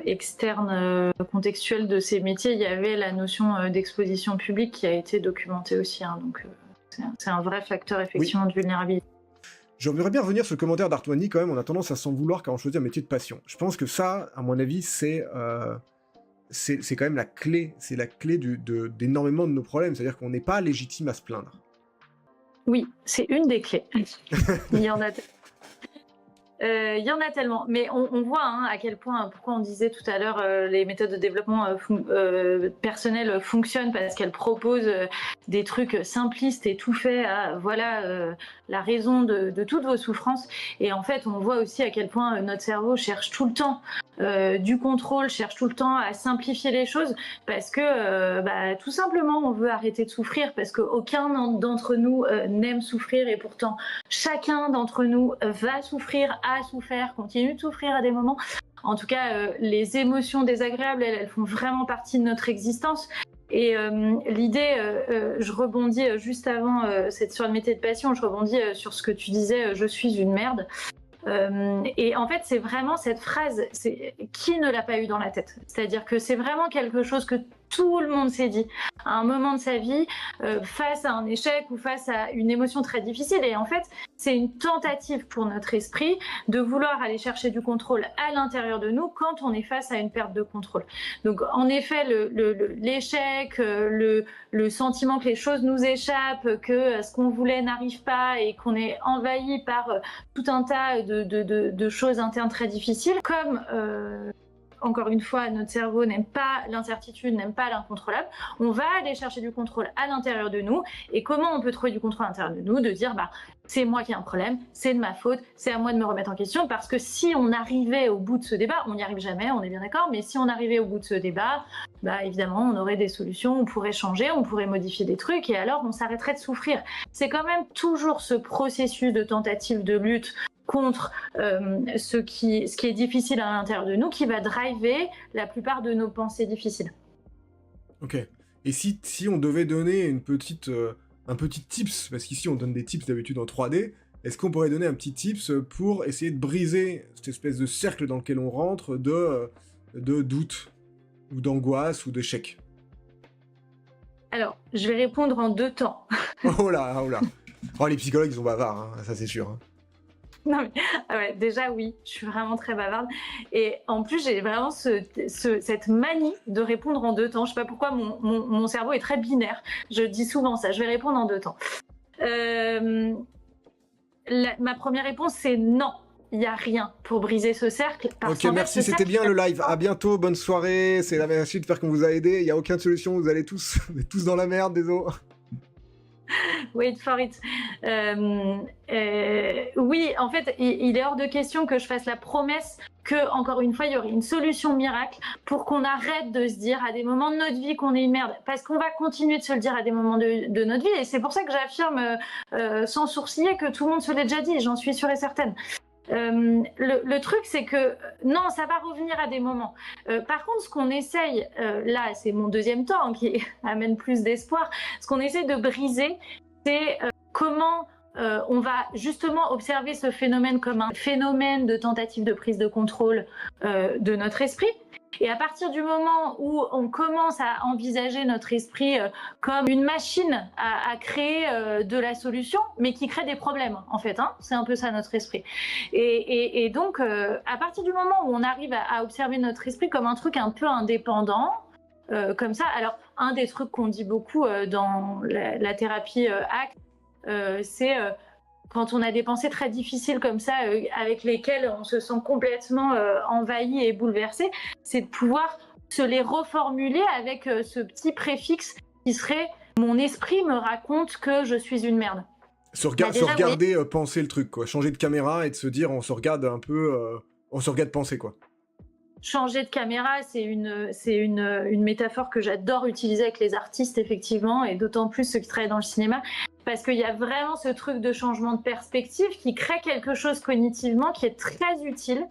externes contextuels de ces métiers, il y avait la notion d'exposition publique qui a été documentée aussi. Hein, donc c'est un vrai facteur effectivement de vulnérabilité. J'aimerais bien revenir sur le commentaire d'Artwani quand même, on a tendance à s'en vouloir quand on choisit un métier de passion. Je pense que ça, à mon avis, c'est quand même la clé, c'est la clé d'énormément de nos problèmes, c'est-à-dire qu'on n'est pas légitime à se plaindre. Oui, c'est une des clés. Il y en a tellement, mais on voit hein, à quel point, pourquoi on disait tout à l'heure, les méthodes de développement personnel fonctionnent parce qu'elles proposent des trucs simplistes et tout faits à la raison de toutes vos souffrances. Et en fait, on voit aussi à quel point notre cerveau cherche tout le temps du contrôle, cherche tout le temps à simplifier les choses parce que tout simplement, on veut arrêter de souffrir parce qu'aucun d'entre nous n'aime souffrir, et pourtant, chacun d'entre nous va souffrir, a souffert, continue de souffrir à des moments. En tout cas, les émotions désagréables, elles font vraiment partie de notre existence. Et l'idée, je rebondis juste avant, sur le métier de passion, je rebondis sur ce que tu disais, je suis une merde. Et en fait, c'est vraiment cette phrase, qui ne l'a pas eu dans la tête? C'est-à-dire que c'est vraiment quelque chose que tout le monde s'est dit à un moment de sa vie, face à un échec ou face à une émotion très difficile. Et en fait, c'est une tentative pour notre esprit de vouloir aller chercher du contrôle à l'intérieur de nous quand on est face à une perte de contrôle. Donc, en effet, l'échec, le sentiment que les choses nous échappent, que ce qu'on voulait n'arrive pas et qu'on est envahi par tout un tas de choses internes très difficiles, comme encore une fois, notre cerveau n'aime pas l'incertitude, n'aime pas l'incontrôlable. On va aller chercher du contrôle à l'intérieur de nous. Et comment on peut trouver du contrôle à l'intérieur de nous? De dire, c'est moi qui ai un problème, c'est de ma faute, c'est à moi de me remettre en question. Parce que si on arrivait au bout de ce débat, on n'y arrive jamais, on est bien d'accord, mais si on arrivait au bout de ce débat, évidemment, on aurait des solutions, on pourrait changer, on pourrait modifier des trucs, et alors on s'arrêterait de souffrir. C'est quand même toujours ce processus de tentative de lutte contre ce qui est difficile à l'intérieur de nous, qui va driver la plupart de nos pensées difficiles. Ok. Et si on devait donner un petit tips, parce qu'ici on donne des tips d'habitude en 3D, est-ce qu'on pourrait donner un petit tips pour essayer de briser cette espèce de cercle dans lequel on rentre de doute, ou d'angoisse, ou d'échec? Alors, je vais répondre en 2 temps. Oh là, oh là. Oh, les psychologues, ils sont bavards, hein, ça c'est sûr. Hein. Non mais, ouais, déjà oui, je suis vraiment très bavarde. Et en plus, j'ai vraiment cette manie de répondre en 2 temps. Je sais pas pourquoi mon cerveau est très binaire. Je dis souvent ça, je vais répondre en 2 temps. Ma première réponse, c'est non. Il n'y a rien pour briser ce cercle. Ok, merci, c'était bien le live. À bientôt, bonne soirée. C'est la merci de faire qu'on vous a aidé. Il n'y a aucune solution, vous êtes tous dans la merde, désolé. Wait for it. Oui, en fait, il est hors de question que je fasse la promesse que, encore une fois, il y aurait une solution miracle pour qu'on arrête de se dire à des moments de notre vie qu'on est une merde. Parce qu'on va continuer de se le dire à des moments de notre vie. Et c'est pour ça que j'affirme sans sourciller que tout le monde se l'est déjà dit. J'en suis sûre et certaine. Le truc, c'est que non, ça va revenir à des moments. Par contre, ce qu'on essaye, là, c'est mon deuxième temps qui amène plus d'espoir. Ce qu'on essaie de briser, c'est comment on va justement observer ce phénomène comme un phénomène de tentative de prise de contrôle de notre esprit. Et à partir du moment où on commence à envisager notre esprit comme une machine à créer de la solution, mais qui crée des problèmes, en fait, hein, c'est un peu ça notre esprit. Et donc, à partir du moment où on arrive à observer notre esprit comme un truc un peu indépendant, comme ça, alors un des trucs qu'on dit beaucoup dans la thérapie ACT, c'est quand on a des pensées très difficiles comme ça, avec lesquelles on se sent complètement envahi et bouleversé, c'est de pouvoir se les reformuler avec ce petit préfixe qui serait « mon esprit me raconte que je suis une merde ». Se regarder penser le truc, quoi. Changer de caméra et de se dire on se regarde un peu, on se regarde penser, quoi. Changer de caméra, c'est une métaphore que j'adore utiliser avec les artistes, effectivement, et d'autant plus ceux qui travaillent dans le cinéma, parce qu'il y a vraiment ce truc de changement de perspective qui crée quelque chose cognitivement qui est très utile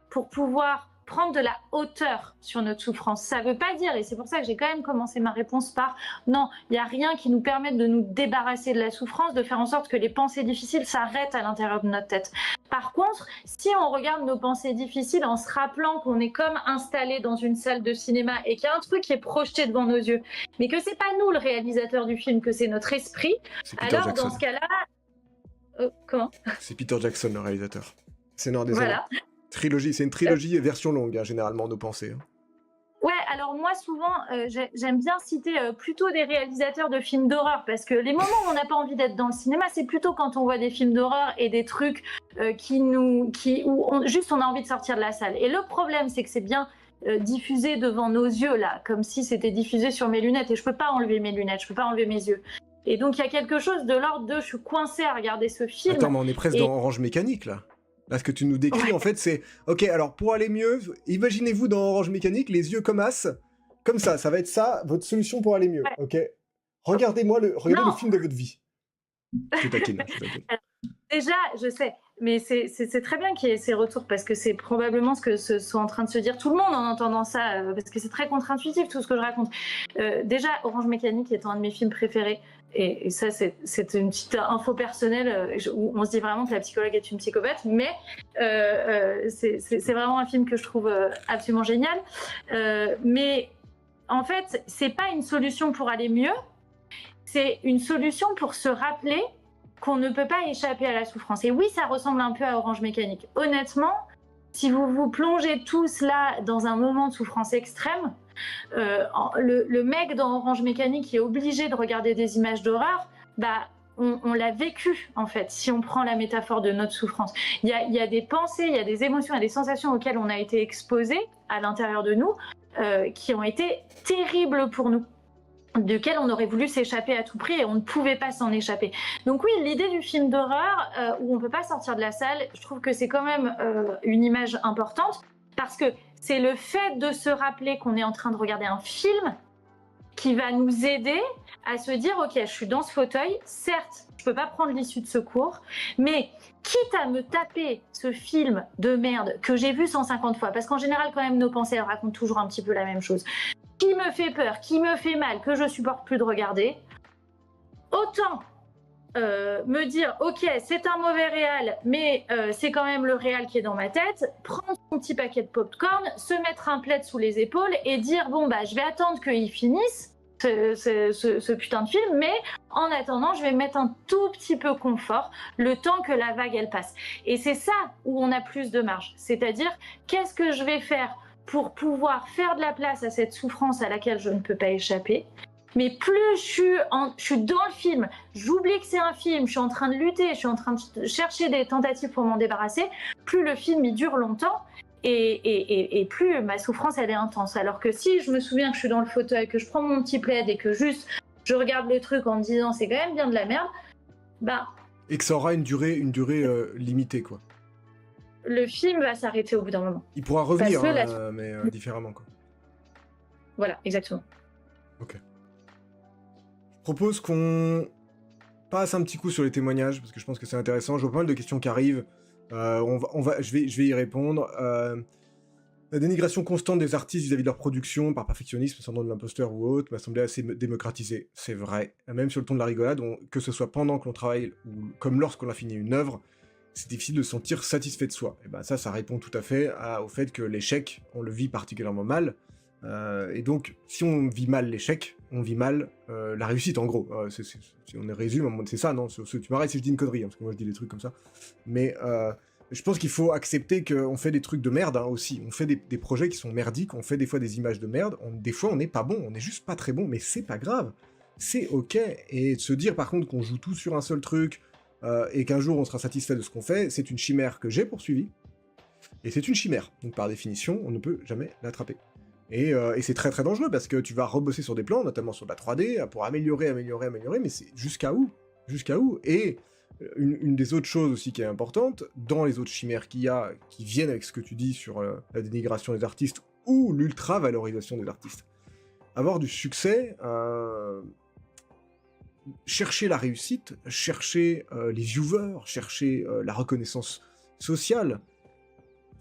pour pouvoir prendre de la hauteur sur notre souffrance. Ça ne veut pas dire, et c'est pour ça que j'ai quand même commencé ma réponse par non, il n'y a rien qui nous permette de nous débarrasser de la souffrance, de faire en sorte que les pensées difficiles s'arrêtent à l'intérieur de notre tête. Par contre, si on regarde nos pensées difficiles en se rappelant qu'on est comme installé dans une salle de cinéma et qu'il y a un truc qui est projeté devant nos yeux, mais que c'est pas nous le réalisateur du film, que c'est notre esprit, alors Jackson. Dans ce cas-là... comment ? C'est Peter Jackson, le réalisateur. Seigneur des Anneaux. Voilà. Trilogie, c'est une trilogie version longue, hein, généralement, nos pensées. Hein. Ouais, alors moi, souvent, j'aime bien citer plutôt des réalisateurs de films d'horreur, parce que les moments où on n'a pas envie d'être dans le cinéma, c'est plutôt quand on voit des films d'horreur et des trucs où juste on a envie de sortir de la salle. Et le problème, c'est que c'est bien diffusé devant nos yeux, là, comme si c'était diffusé sur mes lunettes, et je peux pas enlever mes lunettes, je peux pas enlever mes yeux. Et donc, il y a quelque chose de l'ordre de « je suis coincée à regarder ce film ». Attends, mais on est presque dans Orange Mécanique, là. Là, ce que tu nous décris, en fait, c'est... Ok, alors, pour aller mieux, imaginez-vous dans Orange Mécanique, les yeux comme as, comme ça va être ça, votre solution pour aller mieux, ok? Regardez le film de votre vie. Je te taquine. Déjà, je sais, mais c'est très bien qu'il y ait ces retours parce que c'est probablement ce que sont en train de se dire tout le monde en entendant ça, parce que c'est très contre-intuitif tout ce que je raconte. Déjà, Orange Mécanique étant un de mes films préférés, et ça c'est une petite info personnelle où on se dit vraiment que la psychologue est une psychopathe, mais c'est vraiment un film que je trouve absolument génial. Mais en fait, c'est pas une solution pour aller mieux, c'est une solution pour se rappeler qu'on ne peut pas échapper à la souffrance. Et oui, ça ressemble un peu à Orange Mécanique. Honnêtement, si vous vous plongez tous là dans un moment de souffrance extrême, le mec dans Orange Mécanique qui est obligé de regarder des images d'horreur, bah, on l'a vécu, en fait, si on prend la métaphore de notre souffrance. Il y a des pensées, il y a des émotions, il y a des sensations auxquelles on a été exposés à l'intérieur de nous, qui ont été terribles pour nous, duquel on aurait voulu s'échapper à tout prix et on ne pouvait pas s'en échapper. Donc oui, l'idée du film d'horreur où on ne peut pas sortir de la salle, je trouve que c'est quand même une image importante parce que c'est le fait de se rappeler qu'on est en train de regarder un film qui va nous aider à se dire ok, je suis dans ce fauteuil, certes, je peux pas prendre l'issue de secours, mais quitte à me taper ce film de merde que j'ai vu 150 fois, parce qu'en général quand même nos pensées elles racontent toujours un petit peu la même chose, qui me fait peur, qui me fait mal, que je supporte plus de regarder, autant me dire ok, c'est un mauvais réal, mais c'est quand même le réal qui est dans ma tête, prendre son petit paquet de popcorn, se mettre un plaid sous les épaules et dire bon bah je vais attendre qu'il finisse ce putain de film, mais en attendant je vais mettre un tout petit peu confort le temps que la vague elle passe. Et c'est ça où on a plus de marge, c'est-à-dire qu'est-ce que je vais faire pour pouvoir faire de la place à cette souffrance à laquelle je ne peux pas échapper. Mais plus je suis dans le film, j'oublie que c'est un film, je suis en train de lutter, je suis en train de chercher des tentatives pour m'en débarrasser, plus le film il dure longtemps et plus ma souffrance elle est intense. Alors que si je me souviens que je suis dans le fauteuil, que je prends mon petit plaid et que juste je regarde le truc en me disant c'est quand même bien de la merde, bah... Et que ça aura une durée limitée, quoi. Le film va s'arrêter au bout d'un moment. Il pourra revenir, mais différemment, quoi. Voilà, exactement. Ok. Je propose qu'on passe un petit coup sur les témoignages, parce que je pense que c'est intéressant. Je vois pas mal de questions qui arrivent. Je vais y répondre. La dénigration constante des artistes vis-à-vis de leur production, par perfectionnisme, syndrome de l'imposteur ou autre, m'a semblé assez démocratisé. C'est vrai. Même sur le ton de la rigolade, que ce soit pendant que l'on travaille ou comme lorsqu'on a fini une œuvre, c'est difficile de se sentir satisfait de soi. Et ben ça répond tout à fait au fait que l'échec, on le vit particulièrement mal. Et donc, si on vit mal l'échec, on vit mal la réussite, en gros. Si on résume, c'est ça, non? Tu m'arrêtes si je dis une connerie, hein, parce que moi je dis des trucs comme ça. Mais je pense qu'il faut accepter qu'on fait des trucs de merde, hein, aussi. On fait des projets qui sont merdiques, on fait des fois des images de merde, des fois on n'est pas bon, on est juste pas très bon, mais c'est pas grave. C'est ok. Et de se dire par contre qu'on joue tout sur un seul truc, et qu'un jour on sera satisfait de ce qu'on fait, c'est une chimère que j'ai poursuivie. Et c'est une chimère. Donc par définition, on ne peut jamais l'attraper. Et c'est très très dangereux parce que tu vas rebosser sur des plans, notamment sur de la 3D, pour améliorer, mais c'est jusqu'à où? Jusqu'à où? Et une des autres choses aussi qui est importante, dans les autres chimères qu'il y a, qui viennent avec ce que tu dis sur la dénigration des artistes ou l'ultra-valorisation des artistes, avoir du succès, chercher la réussite, chercher les viewers, chercher la reconnaissance sociale,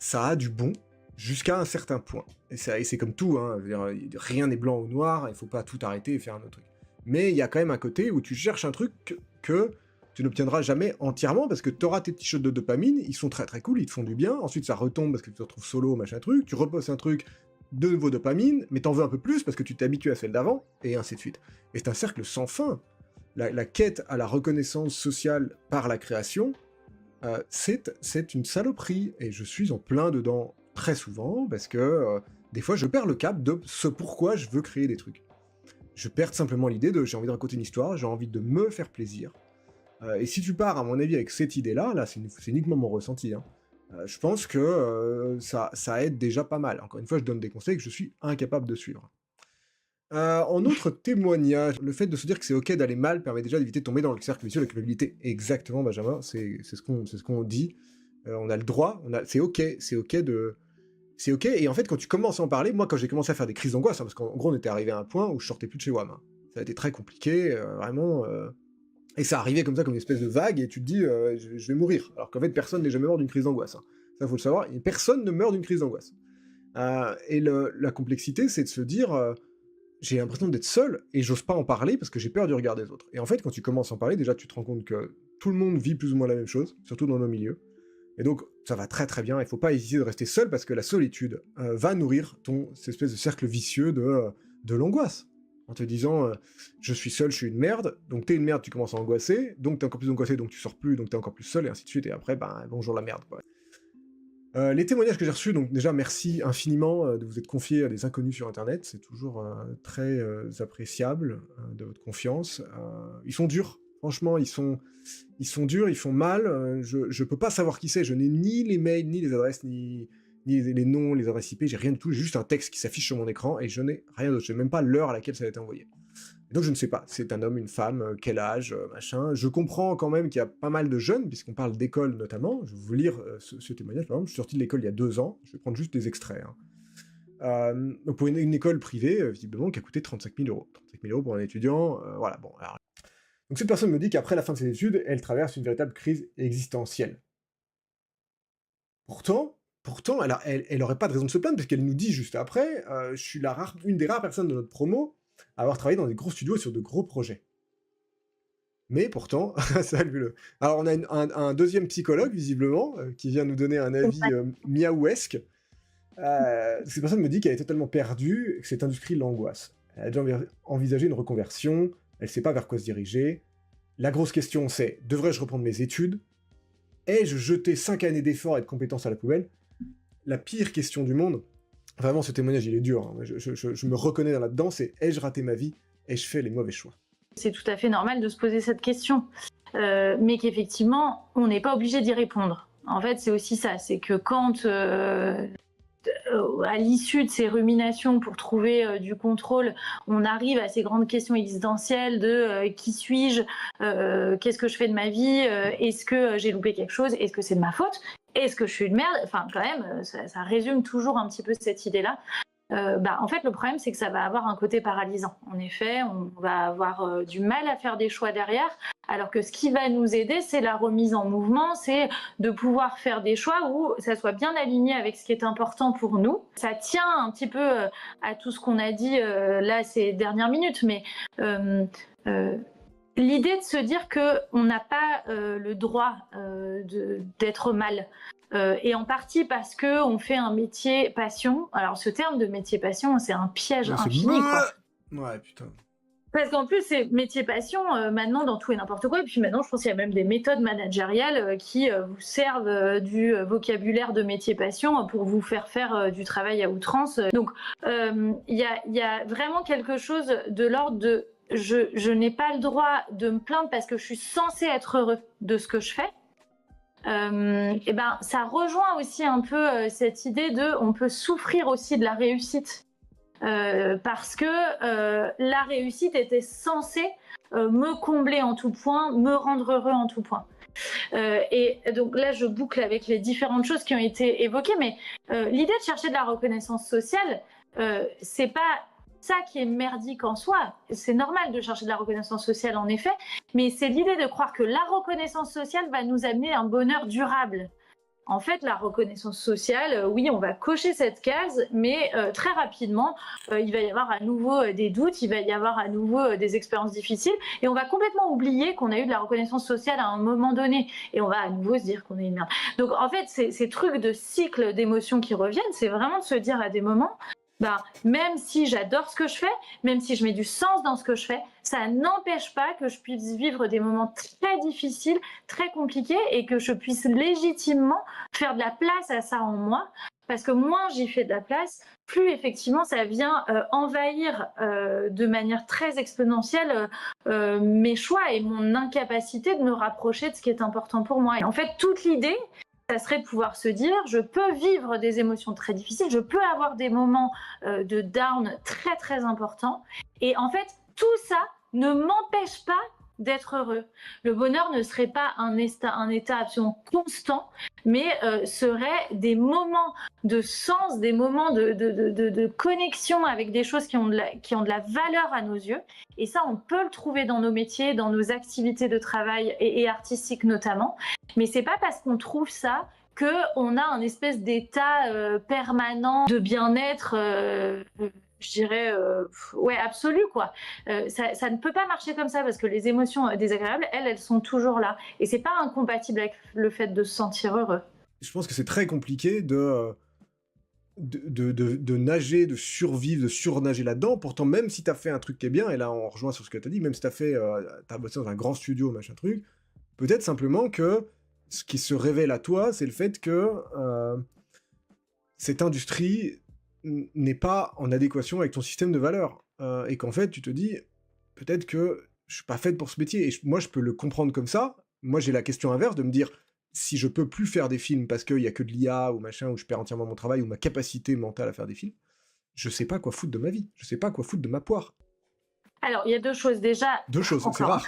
ça a du bon, jusqu'à un certain point. Et c'est comme tout, hein, rien n'est blanc ou noir, il faut pas tout arrêter et faire un autre truc. Mais il y a quand même un côté où tu cherches un truc que tu n'obtiendras jamais entièrement, parce que tu auras tes petits shots de dopamine, ils sont très très cool, ils te font du bien, ensuite ça retombe parce que tu te retrouves solo, machin truc, tu reposes un truc, de nouveau dopamine, mais t'en veux un peu plus parce que tu t'es habitué à celle d'avant, et ainsi de suite. Et c'est un cercle sans fin. La quête à la reconnaissance sociale par la création, c'est une saloperie, et je suis en plein dedans très souvent, parce que des fois je perds le cap de ce pourquoi je veux créer des trucs. Je perds simplement l'idée de j'ai envie de raconter une histoire, j'ai envie de me faire plaisir. Et si tu pars, à mon avis, avec cette idée-là, là c'est uniquement mon ressenti, hein, je pense que ça aide déjà pas mal. Encore une fois, je donne des conseils que je suis incapable de suivre. En autre témoignage, le fait de se dire que c'est ok d'aller mal permet déjà d'éviter de tomber dans le cercle vicieux de la culpabilité. Exactement, Benjamin, c'est ce qu'on dit. On a le droit, c'est ok, c'est ok, et en fait, quand tu commences à en parler, moi, quand j'ai commencé à faire des crises d'angoisse, hein, parce qu'en gros, on était arrivé à un point où je sortais plus de chez WAM. Hein. Ça a été très compliqué, vraiment. Et ça arrivait comme ça, comme une espèce de vague, et tu te dis, je vais mourir. Alors qu'en fait, personne n'est jamais mort d'une crise d'angoisse, hein. Ça, faut le savoir, et personne ne meurt d'une crise d'angoisse. Et la complexité, c'est de se dire, j'ai l'impression d'être seul, et j'ose pas en parler parce que j'ai peur du regard des autres. Et en fait, quand tu commences à en parler, déjà, tu te rends compte que tout le monde vit plus ou moins la même chose, surtout dans nos milieux. Et donc, ça va très très bien, il faut pas hésiter de rester seul, parce que la solitude va nourrir cette espèce de cercle vicieux de l'angoisse. En te disant, je suis seul, je suis une merde, donc t'es une merde, tu commences à angoisser, donc t'es encore plus angoissé, donc tu sors plus, donc t'es encore plus seul, et ainsi de suite, et après, ben, bonjour la merde, quoi. Les témoignages que j'ai reçus, donc déjà, merci infiniment de vous être confiés à des inconnus sur Internet, c'est toujours très appréciable de votre confiance. Ils sont durs, franchement, ils sont durs, ils font mal, je peux pas savoir qui c'est, je n'ai ni les mails, ni les adresses, ni les noms, les adresses IP, j'ai rien du tout, j'ai juste un texte qui s'affiche sur mon écran, et je n'ai rien d'autre, je sais même pas l'heure à laquelle ça a été envoyé. Et donc je ne sais pas, c'est un homme, une femme, quel âge, machin. Je comprends quand même qu'il y a pas mal de jeunes, puisqu'on parle d'école notamment. Je vais vous lire ce témoignage, par exemple. Je suis sorti de l'école il y a 2 ans, je vais prendre juste des extraits, hein. Donc pour une école privée, visiblement, qui a coûté 35 000 euros. 35 000 euros pour un étudiant, voilà, bon. Alors... Donc cette personne me dit qu'après la fin de ses études, elle traverse une véritable crise existentielle. Pourtant, elle aurait pas de raison de se plaindre, parce qu'elle nous dit juste après, je suis une des rares personnes de notre promo à avoir travaillé dans des gros studios et sur de gros projets. Mais pourtant, ça, alors on a un deuxième psychologue, visiblement, qui vient nous donner un avis miaouesque. Cette personne me dit qu'elle est totalement perdue, que cette industrie l'angoisse. Elle a déjà envisagé une reconversion, elle sait pas vers quoi se diriger. La grosse question, c'est, devrais-je reprendre mes études? Ai-je jeté 5 années d'efforts et de compétences à la poubelle? La pire question du monde, vraiment ce témoignage il est dur, hein. Je me reconnais là-dedans, c'est ai-je raté ma vie? Ai-je fait les mauvais choix? C'est tout à fait normal de se poser cette question, mais qu'effectivement, on n'est pas obligé d'y répondre. En fait, c'est aussi ça, c'est que quand, à l'issue de ces ruminations pour trouver du contrôle, on arrive à ces grandes questions existentielles de qui suis-je, qu'est-ce que je fais de ma vie, est-ce que j'ai loupé quelque chose, est-ce que c'est de ma faute, est-ce que je suis une merde, enfin quand même, ça résume toujours un petit peu cette idée-là. En fait, le problème, c'est que ça va avoir un côté paralysant. En effet, on va avoir du mal à faire des choix derrière, alors que ce qui va nous aider, c'est la remise en mouvement, c'est de pouvoir faire des choix où ça soit bien aligné avec ce qui est important pour nous. Ça tient un petit peu à tout ce qu'on a dit là ces dernières minutes, mais l'idée de se dire qu'on n'a pas le droit d'être mal. Et en partie parce qu'on fait un métier passion. Alors ce terme de métier passion, c'est un piège infini, quoi. Ouais, putain. Parce qu'en plus, c'est métier passion maintenant dans tout et n'importe quoi. Et puis maintenant, je pense qu'il y a même des méthodes managériales qui vous servent du vocabulaire de métier passion pour vous faire faire du travail à outrance. Donc, il y a vraiment quelque chose de l'ordre de je n'ai pas le droit de me plaindre parce que je suis censée être heureux de ce que je fais. Et ben, ça rejoint aussi un peu cette idée de on peut souffrir aussi de la réussite parce que la réussite était censée me combler en tout point, me rendre heureux en tout point. Et donc là, je boucle avec les différentes choses qui ont été évoquées, mais l'idée de chercher de la reconnaissance sociale, c'est pas ça qui est merdique en soi. C'est normal de chercher de la reconnaissance sociale, en effet, mais c'est l'idée de croire que la reconnaissance sociale va nous amener un bonheur durable. En fait, la reconnaissance sociale, oui, on va cocher cette case, mais très rapidement, il va y avoir à nouveau des doutes, il va y avoir à nouveau des expériences difficiles, et on va complètement oublier qu'on a eu de la reconnaissance sociale à un moment donné, et on va à nouveau se dire qu'on est une merde. Donc en fait, ces trucs de cycle d'émotions qui reviennent, c'est vraiment de se dire à des moments, même si j'adore ce que je fais, même si je mets du sens dans ce que je fais, ça n'empêche pas que je puisse vivre des moments très difficiles, très compliqués, et que je puisse légitimement faire de la place à ça en moi, parce que moins j'y fais de la place, plus effectivement ça vient envahir de manière très exponentielle mes choix et mon incapacité de me rapprocher de ce qui est important pour moi. Et en fait, toute l'idée, ça serait de pouvoir se dire, je peux vivre des émotions très difficiles, je peux avoir des moments de down très très importants, et en fait, tout ça ne m'empêche pas d'être heureux. Le bonheur ne serait pas un état absolument constant, mais serait des moments de sens, des moments de connexion avec des choses qui ont de la valeur à nos yeux. Et ça, on peut le trouver dans nos métiers, dans nos activités de travail et artistiques notamment. Mais c'est pas parce qu'on trouve ça qu'on a un espèce d'état permanent de bien-être je dirais, ouais, absolu, quoi. Ça ne peut pas marcher comme ça parce que les émotions désagréables, elles sont toujours là. Et c'est pas incompatible avec le fait de se sentir heureux. Je pense que c'est très compliqué de nager, de survivre, de surnager là-dedans. Pourtant, même si t'as fait un truc qui est bien, et là on rejoint sur ce que t'as dit, même si t'as bossé dans un grand studio, machin truc, peut-être simplement que ce qui se révèle à toi, c'est le fait que cette industrie n'est pas en adéquation avec ton système de valeurs. Et qu'en fait, tu te dis, peut-être que je suis pas faite pour ce métier. Et moi, je peux le comprendre comme ça. Moi, j'ai la question inverse de me dire, si je peux plus faire des films parce qu'il y a que de l'IA ou machin, où je perds entièrement mon travail ou ma capacité mentale à faire des films, je sais pas quoi foutre de ma vie. Je sais pas quoi foutre de ma poire. Alors, il y a deux choses. Déjà... Deux choses, c'est rare.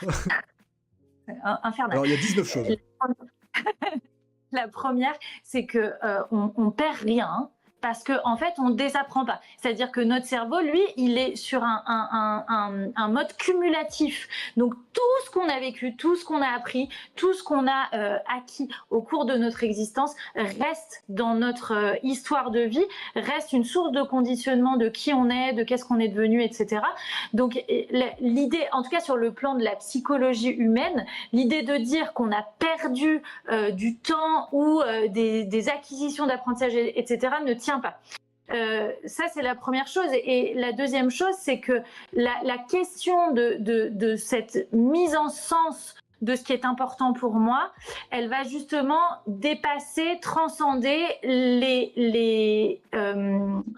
Infernal. Alors, il y a 19 choses. La première, c'est que on perd rien parce qu'en fait, on ne désapprend pas. C'est-à-dire que notre cerveau, lui, il est sur un mode cumulatif. Donc, tout ce qu'on a vécu, tout ce qu'on a appris, tout ce qu'on a acquis au cours de notre existence reste dans notre histoire de vie, reste une source de conditionnement de qui on est, de qu'est-ce qu'on est devenu, etc. Donc, l'idée, en tout cas sur le plan de la psychologie humaine, l'idée de dire qu'on a perdu du temps ou des acquisitions d'apprentissage, etc., ne tient pas. Ça, c'est la première chose. Et la deuxième chose, c'est que la question de cette mise en sens de ce qui est important pour moi, elle va justement dépasser, transcender les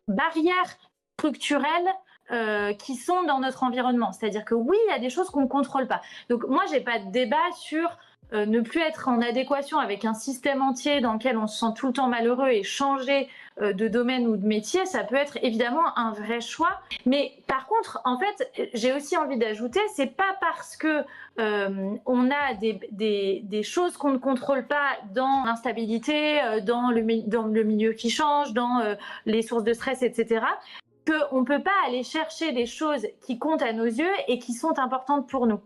barrières structurelles qui sont dans notre environnement. C'est-à-dire que oui, il y a des choses qu'on ne contrôle pas. Donc moi, j'ai pas de débat sur ne plus être en adéquation avec un système entier dans lequel on se sent tout le temps malheureux et changer de domaine ou de métier, ça peut être évidemment un vrai choix. Mais par contre, en fait, j'ai aussi envie d'ajouter, c'est pas parce que on a des choses qu'on ne contrôle pas dans l'instabilité, dans le milieu qui change, dans les sources de stress, etc., qu'on ne peut pas aller chercher des choses qui comptent à nos yeux et qui sont importantes pour nous.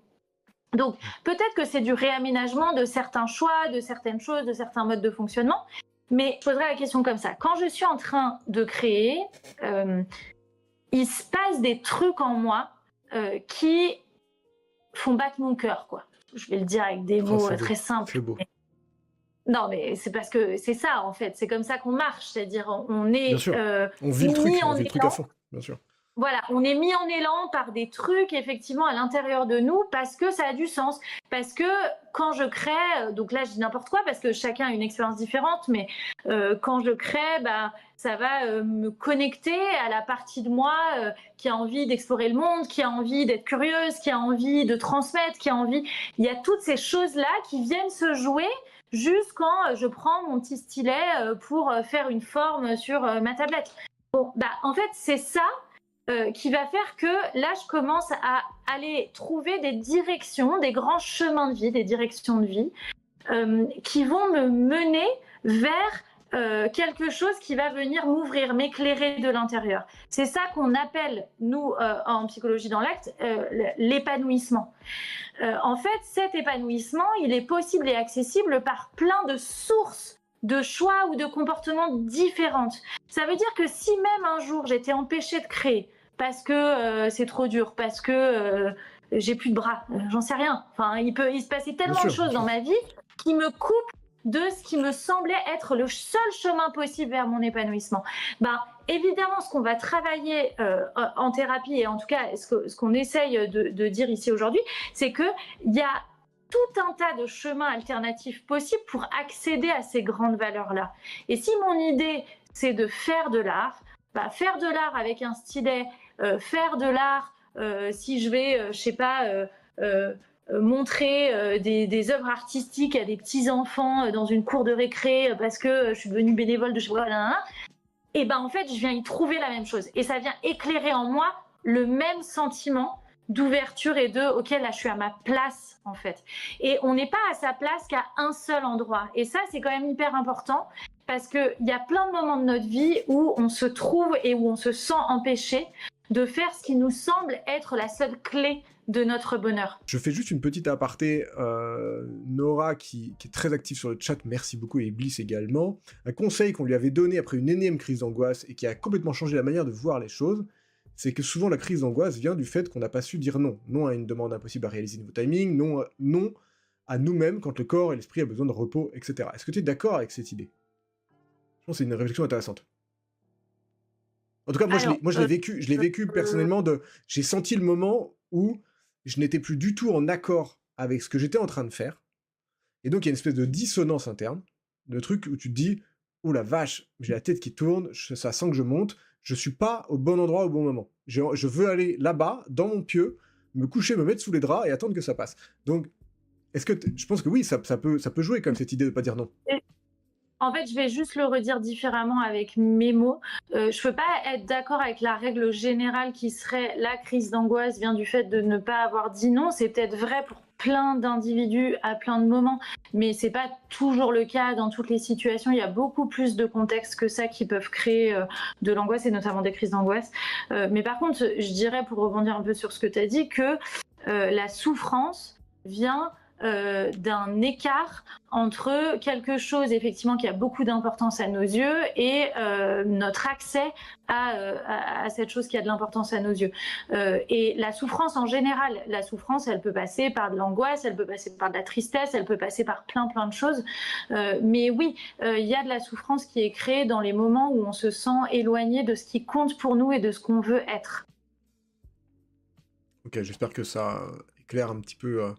Donc, peut-être que c'est du réaménagement de certains choix, de certaines choses, de certains modes de fonctionnement, mais je poserais la question comme ça. Quand je suis en train de créer, il se passe des trucs en moi qui font battre mon cœur, quoi. Je vais le dire avec des mots très simples. C'est beau. Non, mais c'est parce que c'est ça, en fait. C'est comme ça qu'on marche. C'est-à-dire, on est... Bien sûr. On vit le truc, on vit le truc à fond, bien sûr. Voilà, on est mis en élan par des trucs effectivement à l'intérieur de nous parce que ça a du sens. Parce que quand je crée, donc là je dis n'importe quoi parce que chacun a une expérience différente, mais quand je crée, bah, ça va me connecter à la partie de moi qui a envie d'explorer le monde, qui a envie d'être curieuse, qui a envie de transmettre, qui a envie... Il y a toutes ces choses-là qui viennent se jouer juste quand je prends mon petit stylet pour faire une forme sur ma tablette. Bon, bah en fait c'est ça qui va faire que là, je commence à aller trouver des directions, des grands chemins de vie, des directions de vie qui vont me mener vers quelque chose qui va venir m'ouvrir, m'éclairer de l'intérieur. C'est ça qu'on appelle, nous, en psychologie dans l'acte, l'épanouissement. En fait, cet épanouissement, il est possible et accessible par plein de sources de choix ou de comportements différentes. Ça veut dire que si même un jour j'étais empêchée de créer parce que c'est trop dur, parce que j'ai plus de bras, j'en sais rien. Enfin, il se passer tellement de choses dans ma vie qui me coupent de ce qui me semblait être le seul chemin possible vers mon épanouissement. Ben, évidemment, ce qu'on va travailler en thérapie, et en tout cas ce qu'on essaye de dire ici aujourd'hui, c'est qu'il y a tout un tas de chemins alternatifs possibles pour accéder à ces grandes valeurs-là. Et si mon idée, c'est de faire de l'art, bah, faire de l'art avec un stylet, faire de l'art, si je vais, je sais pas, montrer des œuvres artistiques à des petits-enfants dans une cour de récré parce que je suis devenue bénévole de je sais pas quoi, et ben en fait, je viens y trouver la même chose. Et ça vient éclairer en moi le même sentiment d'ouverture et de ok, là je suis à ma place en fait. Et on n'est pas à sa place qu'à un seul endroit. Et ça, c'est quand même hyper important parce qu'il y a plein de moments de notre vie où on se trouve et où on se sent empêché de faire ce qui nous semble être la seule clé de notre bonheur. Je fais juste une petite aparté. Nora, qui est très active sur le chat, merci beaucoup, et Bliss également. Un conseil qu'on lui avait donné après une énième crise d'angoisse et qui a complètement changé la manière de voir les choses, c'est que souvent la crise d'angoisse vient du fait qu'on n'a pas su dire non. Non à une demande impossible à réaliser niveau timing, non à nous-mêmes quand le corps et l'esprit a besoin de repos, etc. Est-ce que tu es d'accord avec cette idée? Je pense que c'est une réflexion intéressante. En tout cas, moi, Alors, je l'ai vécu personnellement. J'ai senti le moment où je n'étais plus du tout en accord avec ce que j'étais en train de faire. Et donc, il y a une espèce de dissonance interne, de truc où tu te dis, oh la vache, j'ai la tête qui tourne, ça sent que je monte, je suis pas au bon endroit au bon moment. Je veux aller là-bas, dans mon pieu, me coucher, me mettre sous les draps et attendre que ça passe. Donc, je pense que oui, ça peut jouer comme cette idée de pas dire non. En fait, je vais juste le redire différemment avec mes mots. Je peux pas être d'accord avec la règle générale qui serait la crise d'angoisse vient du fait de ne pas avoir dit non. C'est peut-être vrai pour plein d'individus à plein de moments, mais c'est pas toujours le cas dans toutes les situations. Il y a beaucoup plus de contextes que ça qui peuvent créer de l'angoisse et notamment des crises d'angoisse. Mais par contre, je dirais, pour rebondir un peu sur ce que tu as dit, que la souffrance vient d'un écart entre quelque chose effectivement qui a beaucoup d'importance à nos yeux et notre accès à cette chose qui a de l'importance à nos yeux. Et la souffrance en général, la souffrance, elle peut passer par de l'angoisse, elle peut passer par de la tristesse, elle peut passer par plein de choses. Mais oui, il y a de la souffrance qui est créée dans les moments où on se sent éloigné de ce qui compte pour nous et de ce qu'on veut être. Ok, j'espère que ça éclaire un petit peu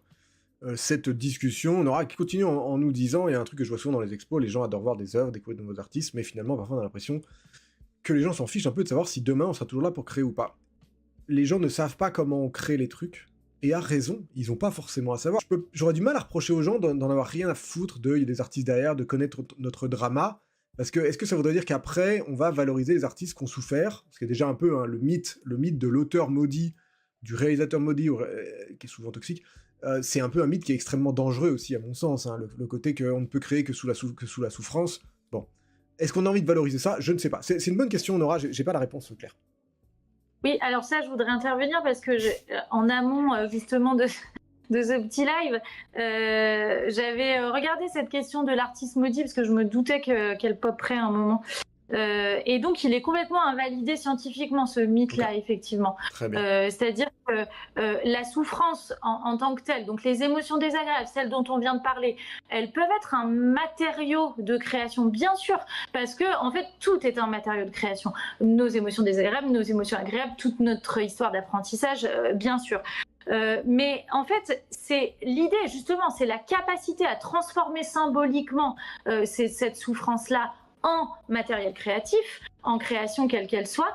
cette discussion. On aura qui continue en nous disant, il y a un truc que je vois souvent dans les expos, les gens adorent voir des œuvres, découvrir de nouveaux artistes, mais finalement parfois on a l'impression que les gens s'en fichent un peu de savoir si demain on sera toujours là pour créer ou pas. Les gens ne savent pas comment on crée les trucs, et à raison, ils n'ont pas forcément à savoir. J'aurais du mal à reprocher aux gens d'en avoir rien à foutre il y a des artistes derrière, de connaître notre drama, parce que est-ce que ça voudrait dire qu'après on va valoriser les artistes qui ont souffert, parce qu'il y a déjà un peu le mythe de l'auteur maudit, du réalisateur maudit, qui est souvent toxique. C'est un peu un mythe qui est extrêmement dangereux aussi, à mon sens, hein, le côté qu'on ne peut créer que sous la souffrance. Bon. Est-ce qu'on a envie de valoriser ça? Je ne sais pas. C'est une bonne question, Nora, j'ai pas la réponse claire. Oui, alors ça, je voudrais intervenir parce que en amont, justement, de ce petit live, j'avais regardé cette question de l'artiste maudit parce que je me doutais qu'elle popperait à un moment. Et donc, il est complètement invalidé scientifiquement, ce mythe-là, okay. Effectivement. Très bien. C'est-à-dire que la souffrance en tant que telle, donc les émotions désagréables, celles dont on vient de parler, elles peuvent être un matériau de création, bien sûr, parce que en fait, tout est un matériau de création. Nos émotions désagréables, nos émotions agréables, toute notre histoire d'apprentissage, bien sûr. Mais en fait, c'est l'idée, justement, c'est la capacité à transformer symboliquement cette souffrance-là en matériel créatif, en création quelle qu'elle soit,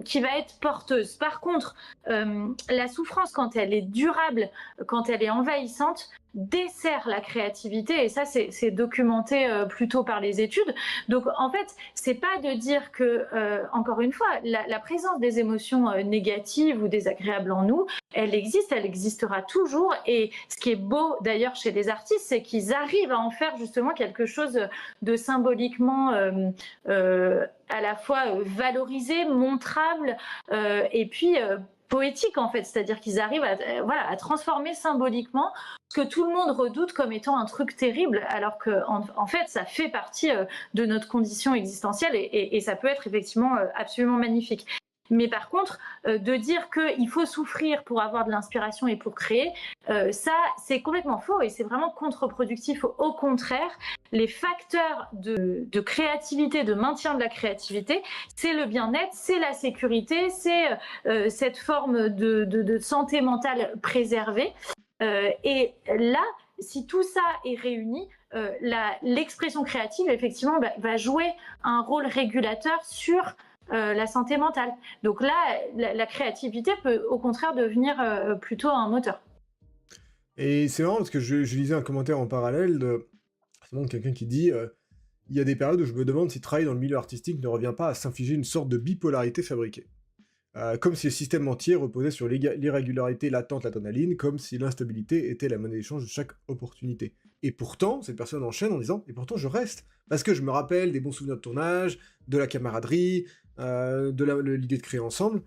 qui va être porteuse. Par contre, la souffrance, quand elle est durable, quand elle est envahissante, dessert la créativité, et ça c'est documenté plutôt par les études. Donc en fait, c'est pas de dire que, encore une fois, la présence des émotions négatives ou désagréables en nous, elle existe, elle existera toujours, et ce qui est beau d'ailleurs chez les artistes, c'est qu'ils arrivent à en faire justement quelque chose de symboliquement à la fois valorisé, montrable, et puis poétique en fait, c'est-à-dire qu'ils arrivent à transformer symboliquement ce que tout le monde redoute comme étant un truc terrible, alors que en fait ça fait partie de notre condition existentielle, et ça peut être effectivement absolument magnifique. Mais par contre, de dire qu'il faut souffrir pour avoir de l'inspiration et pour créer, ça, c'est complètement faux et c'est vraiment contre-productif. Au contraire, les facteurs de créativité, de maintien de la créativité, c'est le bien-être, c'est la sécurité, c'est cette forme de santé mentale préservée. Et là, si tout ça est réuni, l'expression créative, effectivement, va jouer un rôle régulateur sur la santé mentale. Donc là, la créativité peut au contraire devenir plutôt un moteur. Et c'est marrant parce que je lisais un commentaire en parallèle de quelqu'un qui dit il y a des périodes où je me demande si travailler dans le milieu artistique ne revient pas à s'infliger une sorte de bipolarité fabriquée. comme si le système entier reposait sur l'irrégularité latente, l'adrénaline, comme si l'instabilité était la monnaie d'échange de chaque opportunité. Et pourtant, cette personne enchaîne en disant « Et pourtant, je reste, parce que je me rappelle des bons souvenirs de tournage, de la camaraderie, l'idée de créer ensemble. »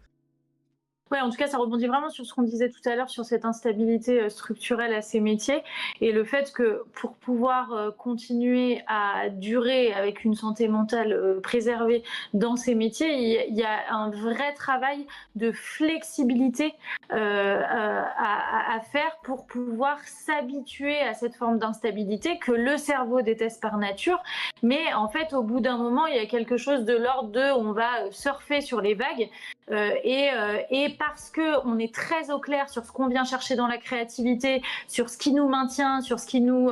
Ouais, en tout cas, ça rebondit vraiment sur ce qu'on disait tout à l'heure, sur cette instabilité structurelle à ces métiers, et le fait que pour pouvoir continuer à durer avec une santé mentale préservée dans ces métiers, il y a un vrai travail de flexibilité à faire pour pouvoir s'habituer à cette forme d'instabilité que le cerveau déteste par nature. Mais en fait, au bout d'un moment, il y a quelque chose de l'ordre de on va surfer sur les vagues et parce qu'on est très au clair sur ce qu'on vient chercher dans la créativité, sur ce qui nous maintient, sur ce qui nous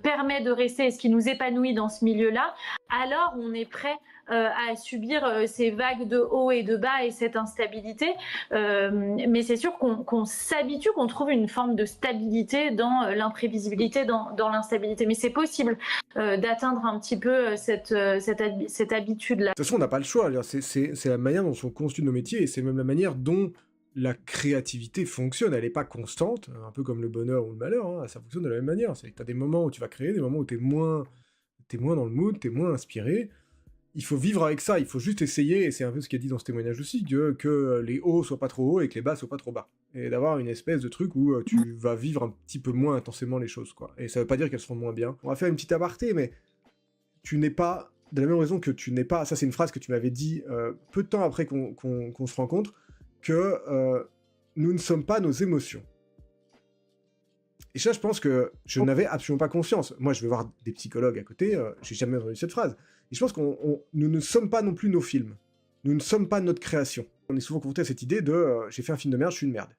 permet de rester et ce qui nous épanouit dans ce milieu-là, alors on est prêt à subir ces vagues de haut et de bas et cette instabilité. Mais c'est sûr qu'on s'habitue, qu'on trouve une forme de stabilité dans l'imprévisibilité, dans l'instabilité. Mais c'est possible d'atteindre un petit peu cette habitude-là. De toute façon, on n'a pas le choix. C'est la manière dont sont construits nos métiers et c'est même la manière dont la créativité fonctionne. Elle n'est pas constante, un peu comme le bonheur ou le malheur. Hein. Ça fonctionne de la même manière. Tu as des moments où tu vas créer, des moments où tu es moins dans le mood, tu es moins inspiré. Il faut vivre avec ça, il faut juste essayer, et c'est un peu ce qu'il a dit dans ce témoignage aussi, que les hauts soient pas trop hauts et que les bas soient pas trop bas. Et d'avoir une espèce de truc où tu vas vivre un petit peu moins intensément les choses, quoi. Et ça veut pas dire qu'elles seront moins bien. On va faire une petite aparté, mais tu n'es pas, de la même raison que tu n'es pas, ça c'est une phrase que tu m'avais dit peu de temps après qu'on se rencontre, que nous ne sommes pas nos émotions. Et ça, je pense que je n'avais absolument pas conscience. Moi, je vais voir des psychologues à côté, j'ai jamais entendu cette phrase. Et je pense que nous ne sommes pas non plus nos films. Nous ne sommes pas notre création. On est souvent confronté à cette idée de j'ai fait un film de merde, je suis une merde.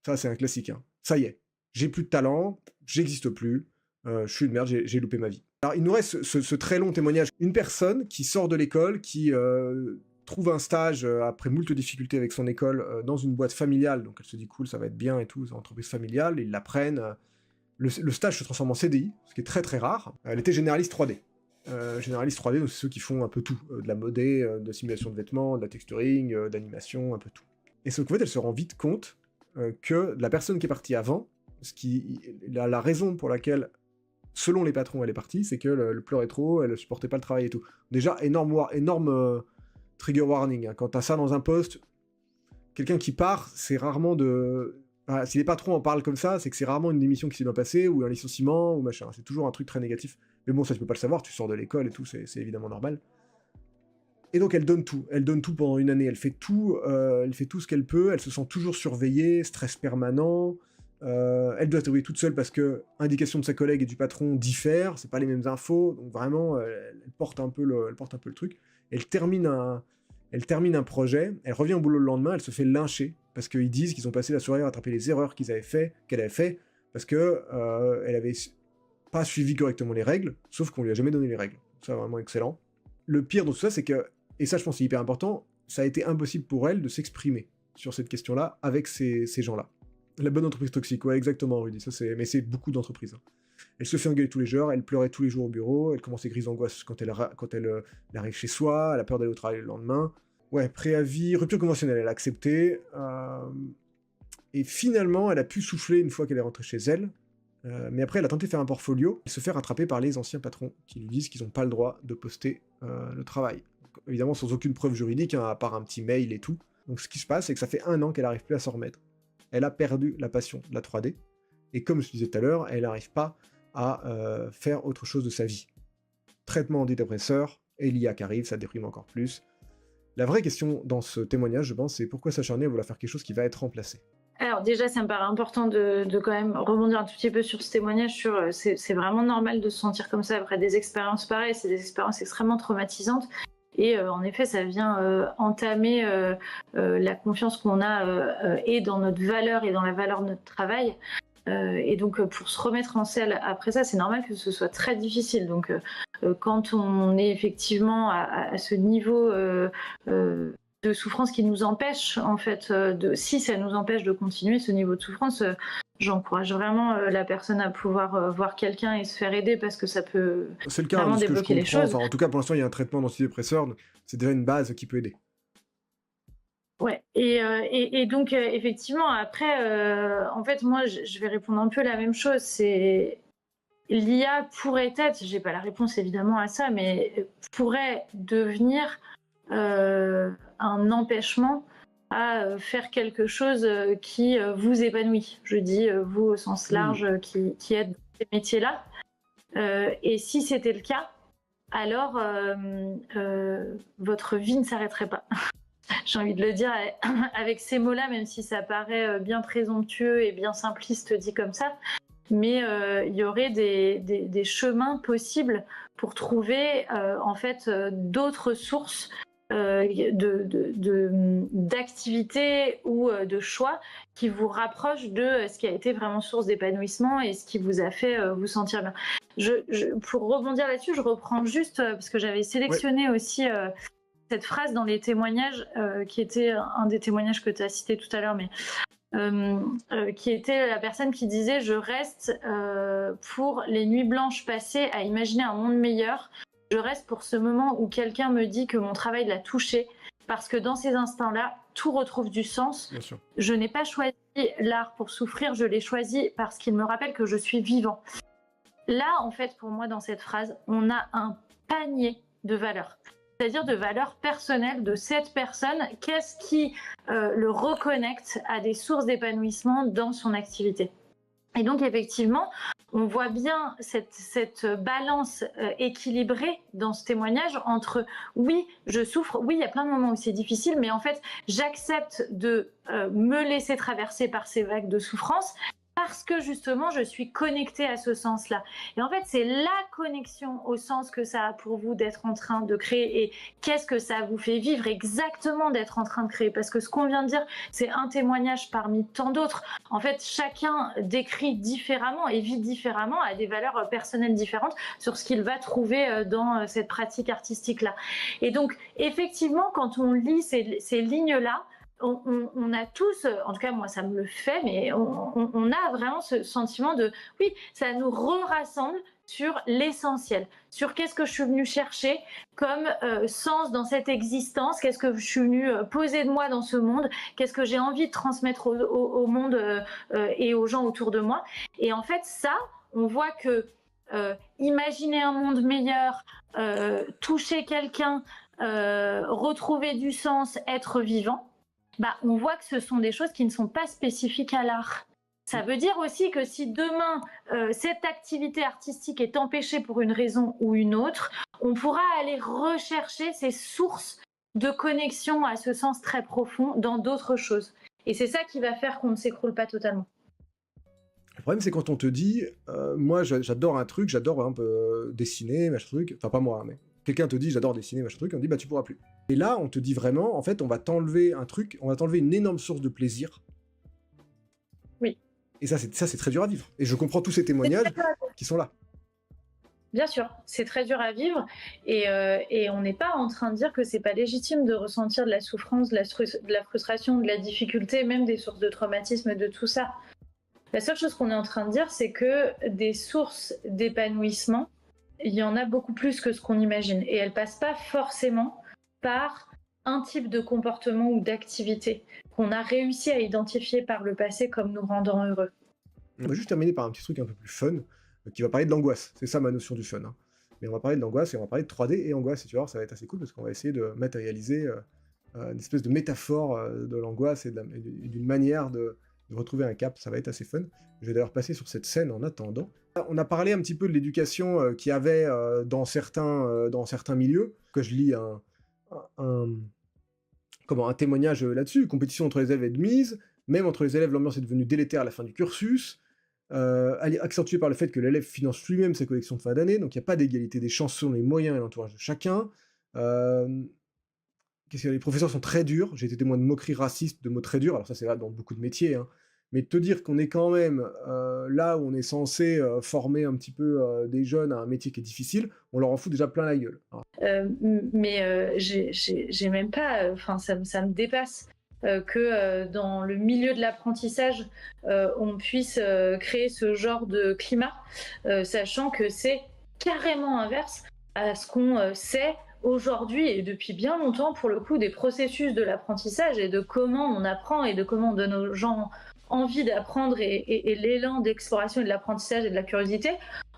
Ça, c'est un classique. Hein. Ça y est, j'ai plus de talent, j'existe plus, je suis une merde, j'ai loupé ma vie. Alors, il nous reste ce très long témoignage. Une personne qui sort de l'école, qui trouve un stage après moult difficultés avec son école dans une boîte familiale, donc elle se dit cool, ça va être bien et tout, c'est une entreprise familiale, ils l'apprennent. Le stage se transforme en CDI, ce qui est très très rare. Elle était généraliste 3D. Généraliste 3D, donc c'est ceux qui font un peu tout, de la modé, de simulation de vêtements, de la texturing, d'animation, un peu tout. Et sauf qu'en fait, elle se rend vite compte que la personne qui est partie avant, la raison pour laquelle, selon les patrons, elle est partie, c'est que le pleurait trop, elle supportait pas le travail et tout. Déjà, énorme trigger warning. Hein. Quand t'as ça dans un poste, quelqu'un qui part, c'est rarement de... Enfin, si les patrons en parlent comme ça, c'est que c'est rarement une démission qui s'est bien passée, ou un licenciement, ou machin. C'est toujours un truc très négatif. Mais bon, ça, tu peux pas le savoir, tu sors de l'école et tout, c'est évidemment normal. Et donc, elle donne tout. Elle donne tout pendant une année. Elle fait tout ce qu'elle peut. Elle se sent toujours surveillée, stress permanent. Elle doit se débrouiller toute seule parce que indication de sa collègue et du patron diffèrent. C'est pas les mêmes infos. Donc vraiment, elle porte un peu le truc. Elle termine un projet. Elle revient au boulot le lendemain. Elle se fait lyncher parce qu'ils disent qu'ils ont passé la soirée à rattraper les erreurs qu'elle avait fait parce que elle avait pas suivi correctement les règles, sauf qu'on lui a jamais donné les règles. Ça, vraiment excellent. Le pire dans tout ça, c'est que, et ça je pense c'est hyper important, ça a été impossible pour elle de s'exprimer sur cette question-là avec ces gens-là. La bonne entreprise toxique, ouais, exactement, Rudy, mais c'est beaucoup d'entreprises. Hein. Elle se fait engueuler tous les jours, elle pleurait tous les jours au bureau, elle commence à crises d'angoisse quand elle arrive chez soi, elle a peur d'aller au travail le lendemain. Ouais, préavis, rupture conventionnelle, elle a accepté, et finalement, elle a pu souffler une fois qu'elle est rentrée chez elle, mais après, elle a tenté de faire un portfolio et se fait rattraper par les anciens patrons qui lui disent qu'ils n'ont pas le droit de poster le travail. Donc, évidemment, sans aucune preuve juridique, hein, à part un petit mail et tout. Donc ce qui se passe, c'est que ça fait 1 an qu'elle n'arrive plus à s'en remettre. Elle a perdu la passion de la 3D, et comme je disais tout à l'heure, elle n'arrive pas à faire autre chose de sa vie. Traitement antidépresseur, et l'IA qui arrive, ça déprime encore plus. La vraie question dans ce témoignage, je pense, c'est pourquoi s'acharner à vouloir faire quelque chose qui va être remplacé. Alors déjà, ça me paraît important de quand même rebondir un tout petit peu sur ce témoignage, c'est vraiment normal de se sentir comme ça après des expériences pareilles, c'est des expériences extrêmement traumatisantes. Et en effet, ça vient entamer la confiance qu'on a et dans notre valeur et dans la valeur de notre travail. Et donc, pour se remettre en selle après ça, c'est normal que ce soit très difficile. Donc, quand on est effectivement à ce niveau de souffrance qui nous empêche, en fait, si ça nous empêche de continuer ce niveau de souffrance, j'encourage vraiment la personne à pouvoir voir quelqu'un et se faire aider parce que ça peut vraiment débloquer les choses. Enfin, en tout cas, pour l'instant, il y a un traitement d'antidépresseur, c'est déjà une base qui peut aider. Ouais, et donc effectivement, après, en fait, moi, je vais répondre un peu la même chose. C'est l'IA pourrait être, j'ai pas la réponse évidemment à ça, mais pourrait devenir un empêchement à faire quelque chose qui vous épanouit. Je dis vous au sens Hmm, large, qui êtes dans ces métiers-là. Et si c'était le cas, alors votre vie ne s'arrêterait pas. J'ai envie de le dire avec ces mots-là, même si ça paraît bien présomptueux et bien simpliste dit comme ça. Mais il y aurait des chemins possibles pour trouver en fait d'autres sources d'activités ou de choix qui vous rapprochent de ce qui a été vraiment source d'épanouissement et ce qui vous a fait vous sentir bien. Pour rebondir là-dessus, je reprends juste parce que j'avais ouais, sélectionné aussi cette phrase dans les témoignages qui était un des témoignages que tu as cité tout à l'heure, mais qui était la personne qui disait je reste pour les nuits blanches passées à imaginer un monde meilleur. Je reste pour ce moment où quelqu'un me dit que mon travail l'a touché, parce que dans ces instants-là, tout retrouve du sens. bien sûr. Je n'ai pas choisi l'art pour souffrir, je l'ai choisi parce qu'il me rappelle que je suis vivant. Là, en fait, pour moi, dans cette phrase, on a un panier de valeurs. C'est-à-dire de valeurs personnelles de cette personne. Qu'est-ce qui le reconnecte à des sources d'épanouissement dans son activité? Et donc, effectivement, on voit bien cette balance équilibrée dans ce témoignage entre oui, je souffre, oui, il y a plein de moments où c'est difficile, mais en fait, j'accepte de me laisser traverser par ces vagues de souffrance parce que justement, je suis connectée à ce sens-là. Et en fait, c'est la connexion au sens que ça a pour vous d'être en train de créer et qu'est-ce que ça vous fait vivre exactement d'être en train de créer. Parce que ce qu'on vient de dire, c'est un témoignage parmi tant d'autres. En fait, chacun décrit différemment et vit différemment, a des valeurs personnelles différentes sur ce qu'il va trouver dans cette pratique artistique-là. Et donc, effectivement, quand on lit ces lignes-là, on a tous, en tout cas moi ça me le fait, mais on a vraiment ce sentiment de, oui, ça nous rassemble sur l'essentiel, sur qu'est-ce que je suis venue chercher comme sens dans cette existence, qu'est-ce que je suis venue poser de moi dans ce monde, qu'est-ce que j'ai envie de transmettre au monde et aux gens autour de moi. Et en fait ça, on voit que imaginer un monde meilleur, toucher quelqu'un, retrouver du sens, être vivant, bah, on voit que ce sont des choses qui ne sont pas spécifiques à l'art. Ça veut dire aussi que si demain, cette activité artistique est empêchée pour une raison ou une autre, on pourra aller rechercher ces sources de connexion à ce sens très profond dans d'autres choses. Et c'est ça qui va faire qu'on ne s'écroule pas totalement. Le problème, c'est quand on te dit, moi, j'adore un truc, j'adore, par exemple, dessiner, machin truc, enfin, pas moi, hein, mais quelqu'un te dit, j'adore dessiner, machin truc, on te dit, bah, tu pourras plus. Et là, on te dit vraiment, en fait, on va t'enlever un truc, on va t'enlever une énorme source de plaisir. Oui. Et ça, c'est très dur à vivre. Et je comprends tous ces témoignages qui sont là. Bien sûr, c'est très dur à vivre et on n'est pas en train de dire que c'est pas légitime de ressentir de la souffrance, de la frustration, de la difficulté, même des sources de traumatisme, de tout ça. La seule chose qu'on est en train de dire, c'est que des sources d'épanouissement, il y en a beaucoup plus que ce qu'on imagine. Et elles passent pas forcément par un type de comportement ou d'activité qu'on a réussi à identifier par le passé comme nous rendant heureux. On va juste terminer par un petit truc un peu plus fun, qui va parler de l'angoisse. C'est ça ma notion du fun, hein. Mais on va parler de l'angoisse et on va parler de 3D et angoisse, et tu vois, ça va être assez cool parce qu'on va essayer de matérialiser une espèce de métaphore de l'angoisse et d'une manière de retrouver un cap. Ça va être assez fun. Je vais d'ailleurs passer sur cette scène en attendant. On a parlé un petit peu de l'éducation qu'il y avait dans certains milieux, que je lis un témoignage là-dessus. Compétition entre les élèves est de mise, même entre les élèves, l'ambiance est devenue délétère à la fin du cursus, accentuée par le fait que l'élève finance lui-même sa collection de fin d'année, donc il n'y a pas d'égalité des chances selon les moyens et l'entourage de chacun. Qu'est-ce que les professeurs sont très durs, j'ai été témoin de moqueries racistes, de mots très durs, alors ça c'est là dans beaucoup de métiers, hein. Mais de te dire qu'on est quand même là où on est censé former un petit peu des jeunes à un métier qui est difficile, on leur en fout déjà plein la gueule. Mais j'ai même pas, enfin ça me dépasse que dans le milieu de l'apprentissage, on puisse créer ce genre de climat, sachant que c'est carrément inverse à ce qu'on sait aujourd'hui et depuis bien longtemps, pour le coup, des processus de l'apprentissage et de comment on apprend et de comment on donne aux gens envie d'apprendre et l'élan d'exploration et de l'apprentissage et de la curiosité.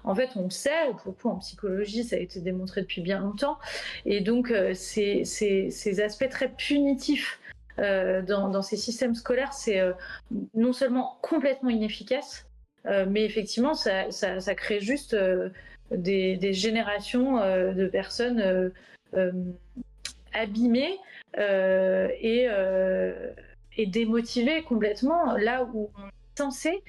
En fait, on le sait, pour le coup, en psychologie, ça a été démontré depuis bien longtemps. Et donc, ces aspects très punitifs dans ces systèmes scolaires, c'est non seulement complètement inefficace, mais effectivement, ça crée juste des générations de personnes euh, abîmées et démotivées complètement, là où on est censé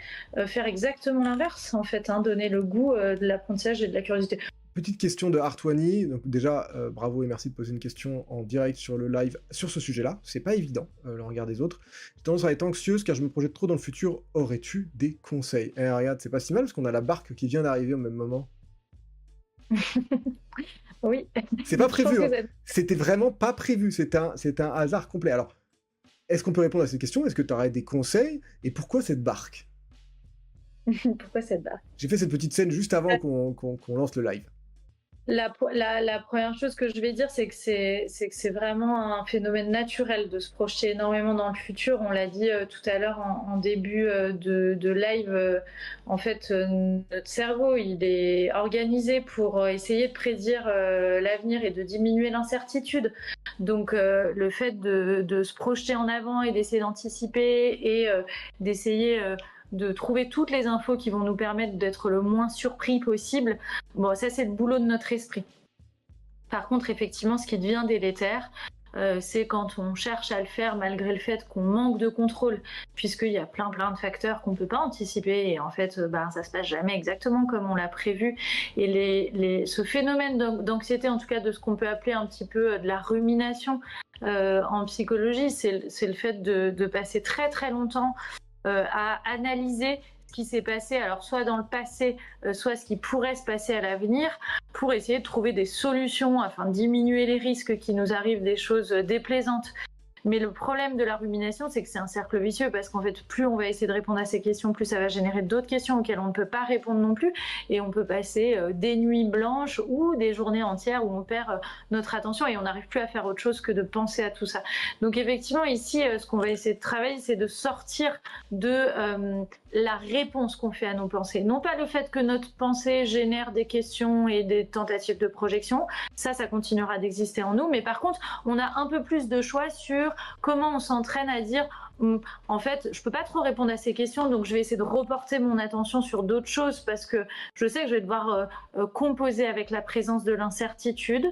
faire exactement l'inverse, en fait, hein, donner le goût de l'apprentissage et de la curiosité. Petite question de Artwani. Donc déjà, bravo et merci de poser une question en direct sur le live sur ce sujet-là. C'est pas évident, le regard des autres. J'ai tendance à être anxieuse car je me projette trop dans le futur. Aurais-tu des conseils? Eh, regarde, c'est pas si mal parce qu'on a la barque qui vient d'arriver au même moment. Oui. C'est pas Je pense prévu, hein. que ça- C'était vraiment pas prévu. C'est un hasard complet. Alors, est-ce qu'on peut répondre à cette question? Est-ce que tu aurais des conseils? Et pourquoi cette barque? Pourquoi cette barre? J'ai fait cette petite scène juste avant qu'on lance le live. La première chose que je vais dire, c'est que c'est vraiment un phénomène naturel de se projeter énormément dans le futur. On l'a dit tout à l'heure en début de live. En fait, notre cerveau, il est organisé pour essayer de prédire l'avenir et de diminuer l'incertitude. Donc, le fait de se projeter en avant et d'essayer d'anticiper et d'essayer de trouver toutes les infos qui vont nous permettre d'être le moins surpris possible. Bon, ça, c'est le boulot de notre esprit. Par contre, effectivement, ce qui devient délétère, c'est quand on cherche à le faire malgré le fait qu'on manque de contrôle, puisqu'il y a plein de facteurs qu'on ne peut pas anticiper et en fait, ça se passe jamais exactement comme on l'a prévu. Et ce phénomène d'anxiété, en tout cas de ce qu'on peut appeler un petit peu de la rumination en psychologie, c'est le fait de passer très longtemps à analyser ce qui s'est passé, alors soit dans le passé, soit ce qui pourrait se passer à l'avenir, pour essayer de trouver des solutions afin de diminuer les risques qui nous arrivent des choses déplaisantes. Mais le problème de la rumination, c'est que c'est un cercle vicieux parce qu'en fait, plus on va essayer de répondre à ces questions, plus ça va générer d'autres questions auxquelles on ne peut pas répondre non plus. Et on peut passer des nuits blanches ou des journées entières où on perd notre attention et on n'arrive plus à faire autre chose que de penser à tout ça. Donc effectivement, ici, ce qu'on va essayer de travailler, c'est de sortir de la réponse qu'on fait à nos pensées. Non pas le fait que notre pensée génère des questions et des tentatives de projection, ça continuera d'exister en nous, mais par contre, on a un peu plus de choix sur comment on s'entraîne à dire en fait, je peux pas trop répondre à ces questions, donc je vais essayer de reporter mon attention sur d'autres choses parce que je sais que je vais devoir composer avec la présence de l'incertitude.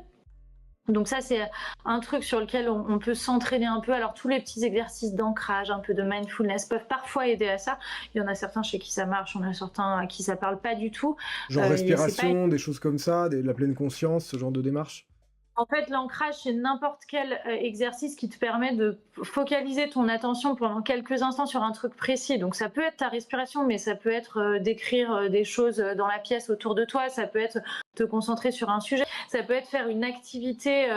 Donc ça, c'est un truc sur lequel on peut s'entraîner un peu. Alors tous les petits exercices d'ancrage, un peu de mindfulness peuvent parfois aider à ça. Il y en a certains chez qui ça marche, il y en a certains à qui ça parle pas du tout. Genre respiration, des choses comme ça, de la pleine conscience, ce genre de démarche? En fait, l'ancrage, c'est n'importe quel exercice qui te permet de focaliser ton attention pendant quelques instants sur un truc précis. Donc ça peut être ta respiration, mais ça peut être d'écrire des choses dans la pièce autour de toi, ça peut être te concentrer sur un sujet, ça peut être faire une activité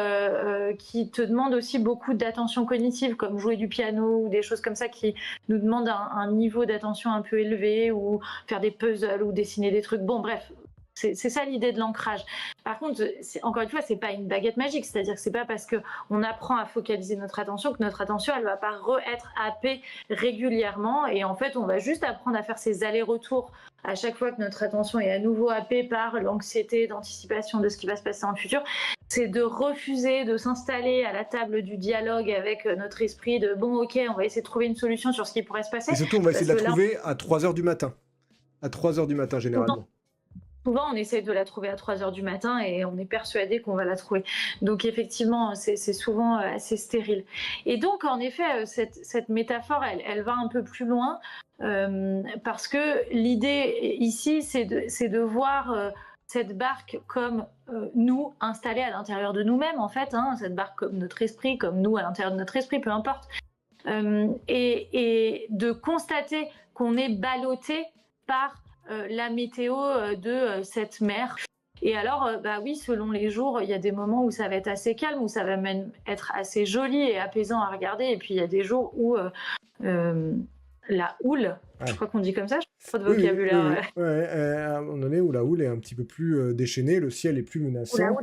qui te demande aussi beaucoup d'attention cognitive, comme jouer du piano ou des choses comme ça qui nous demandent un niveau d'attention un peu élevé, ou faire des puzzles ou dessiner des trucs. Bon, bref. C'est ça l'idée de l'ancrage. Par contre, encore une fois, c'est pas une baguette magique, c'est-à-dire que c'est pas parce qu'on apprend à focaliser notre attention que notre attention, elle va pas être happée régulièrement, et en fait, on va juste apprendre à faire ces allers-retours à chaque fois que notre attention est à nouveau happée par l'anxiété d'anticipation de ce qui va se passer dans le futur. C'est de refuser de s'installer à la table du dialogue avec notre esprit de bon, ok, on va essayer de trouver une solution sur ce qui pourrait se passer. Et surtout, on va essayer de la là, trouver à 3h du matin. À 3h du matin, généralement. Souvent, on essaie de la trouver à 3h du matin et on est persuadé qu'on va la trouver. Donc effectivement, c'est souvent assez stérile. Et donc, en effet, cette métaphore, elle va un peu plus loin parce que l'idée ici, c'est de voir cette barque comme nous, installés à l'intérieur de nous-mêmes, en fait, hein, cette barque comme notre esprit, comme nous à l'intérieur de notre esprit, peu importe. Et de constater qu'on est ballotté par la météo de cette mer. Et alors, oui, selon les jours, il y a des moments où ça va être assez calme, où ça va même être assez joli et apaisant à regarder. Et puis, il y a des jours où la houle, je crois qu'on dit comme ça, je crois de vocabulaire. Oui. Ouais, à un moment donné où la houle est un petit peu plus déchaînée, le ciel est plus menaçant.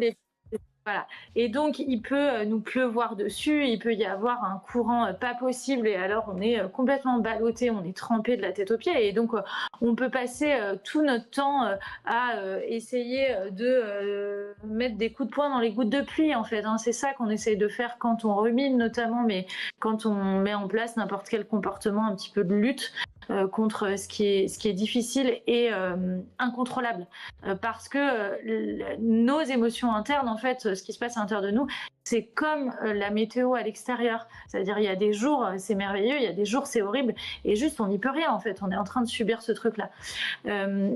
Voilà. Et donc, il peut nous pleuvoir dessus, il peut y avoir un courant pas possible, et alors on est complètement ballotté, on est trempé de la tête aux pieds. Et donc, on peut passer tout notre temps à essayer de mettre des coups de poing dans les gouttes de pluie, en fait. Hein. C'est ça qu'on essaye de faire quand on rumine, notamment, mais quand on met en place n'importe quel comportement un petit peu de lutte contre ce qui est difficile et incontrôlable. Parce que nos émotions internes, en fait, ce qui se passe à l'intérieur de nous, c'est comme la météo à l'extérieur. C'est-à-dire, il y a des jours, c'est merveilleux, il y a des jours, c'est horrible, et juste, on n'y peut rien, en fait. On est en train de subir ce truc-là.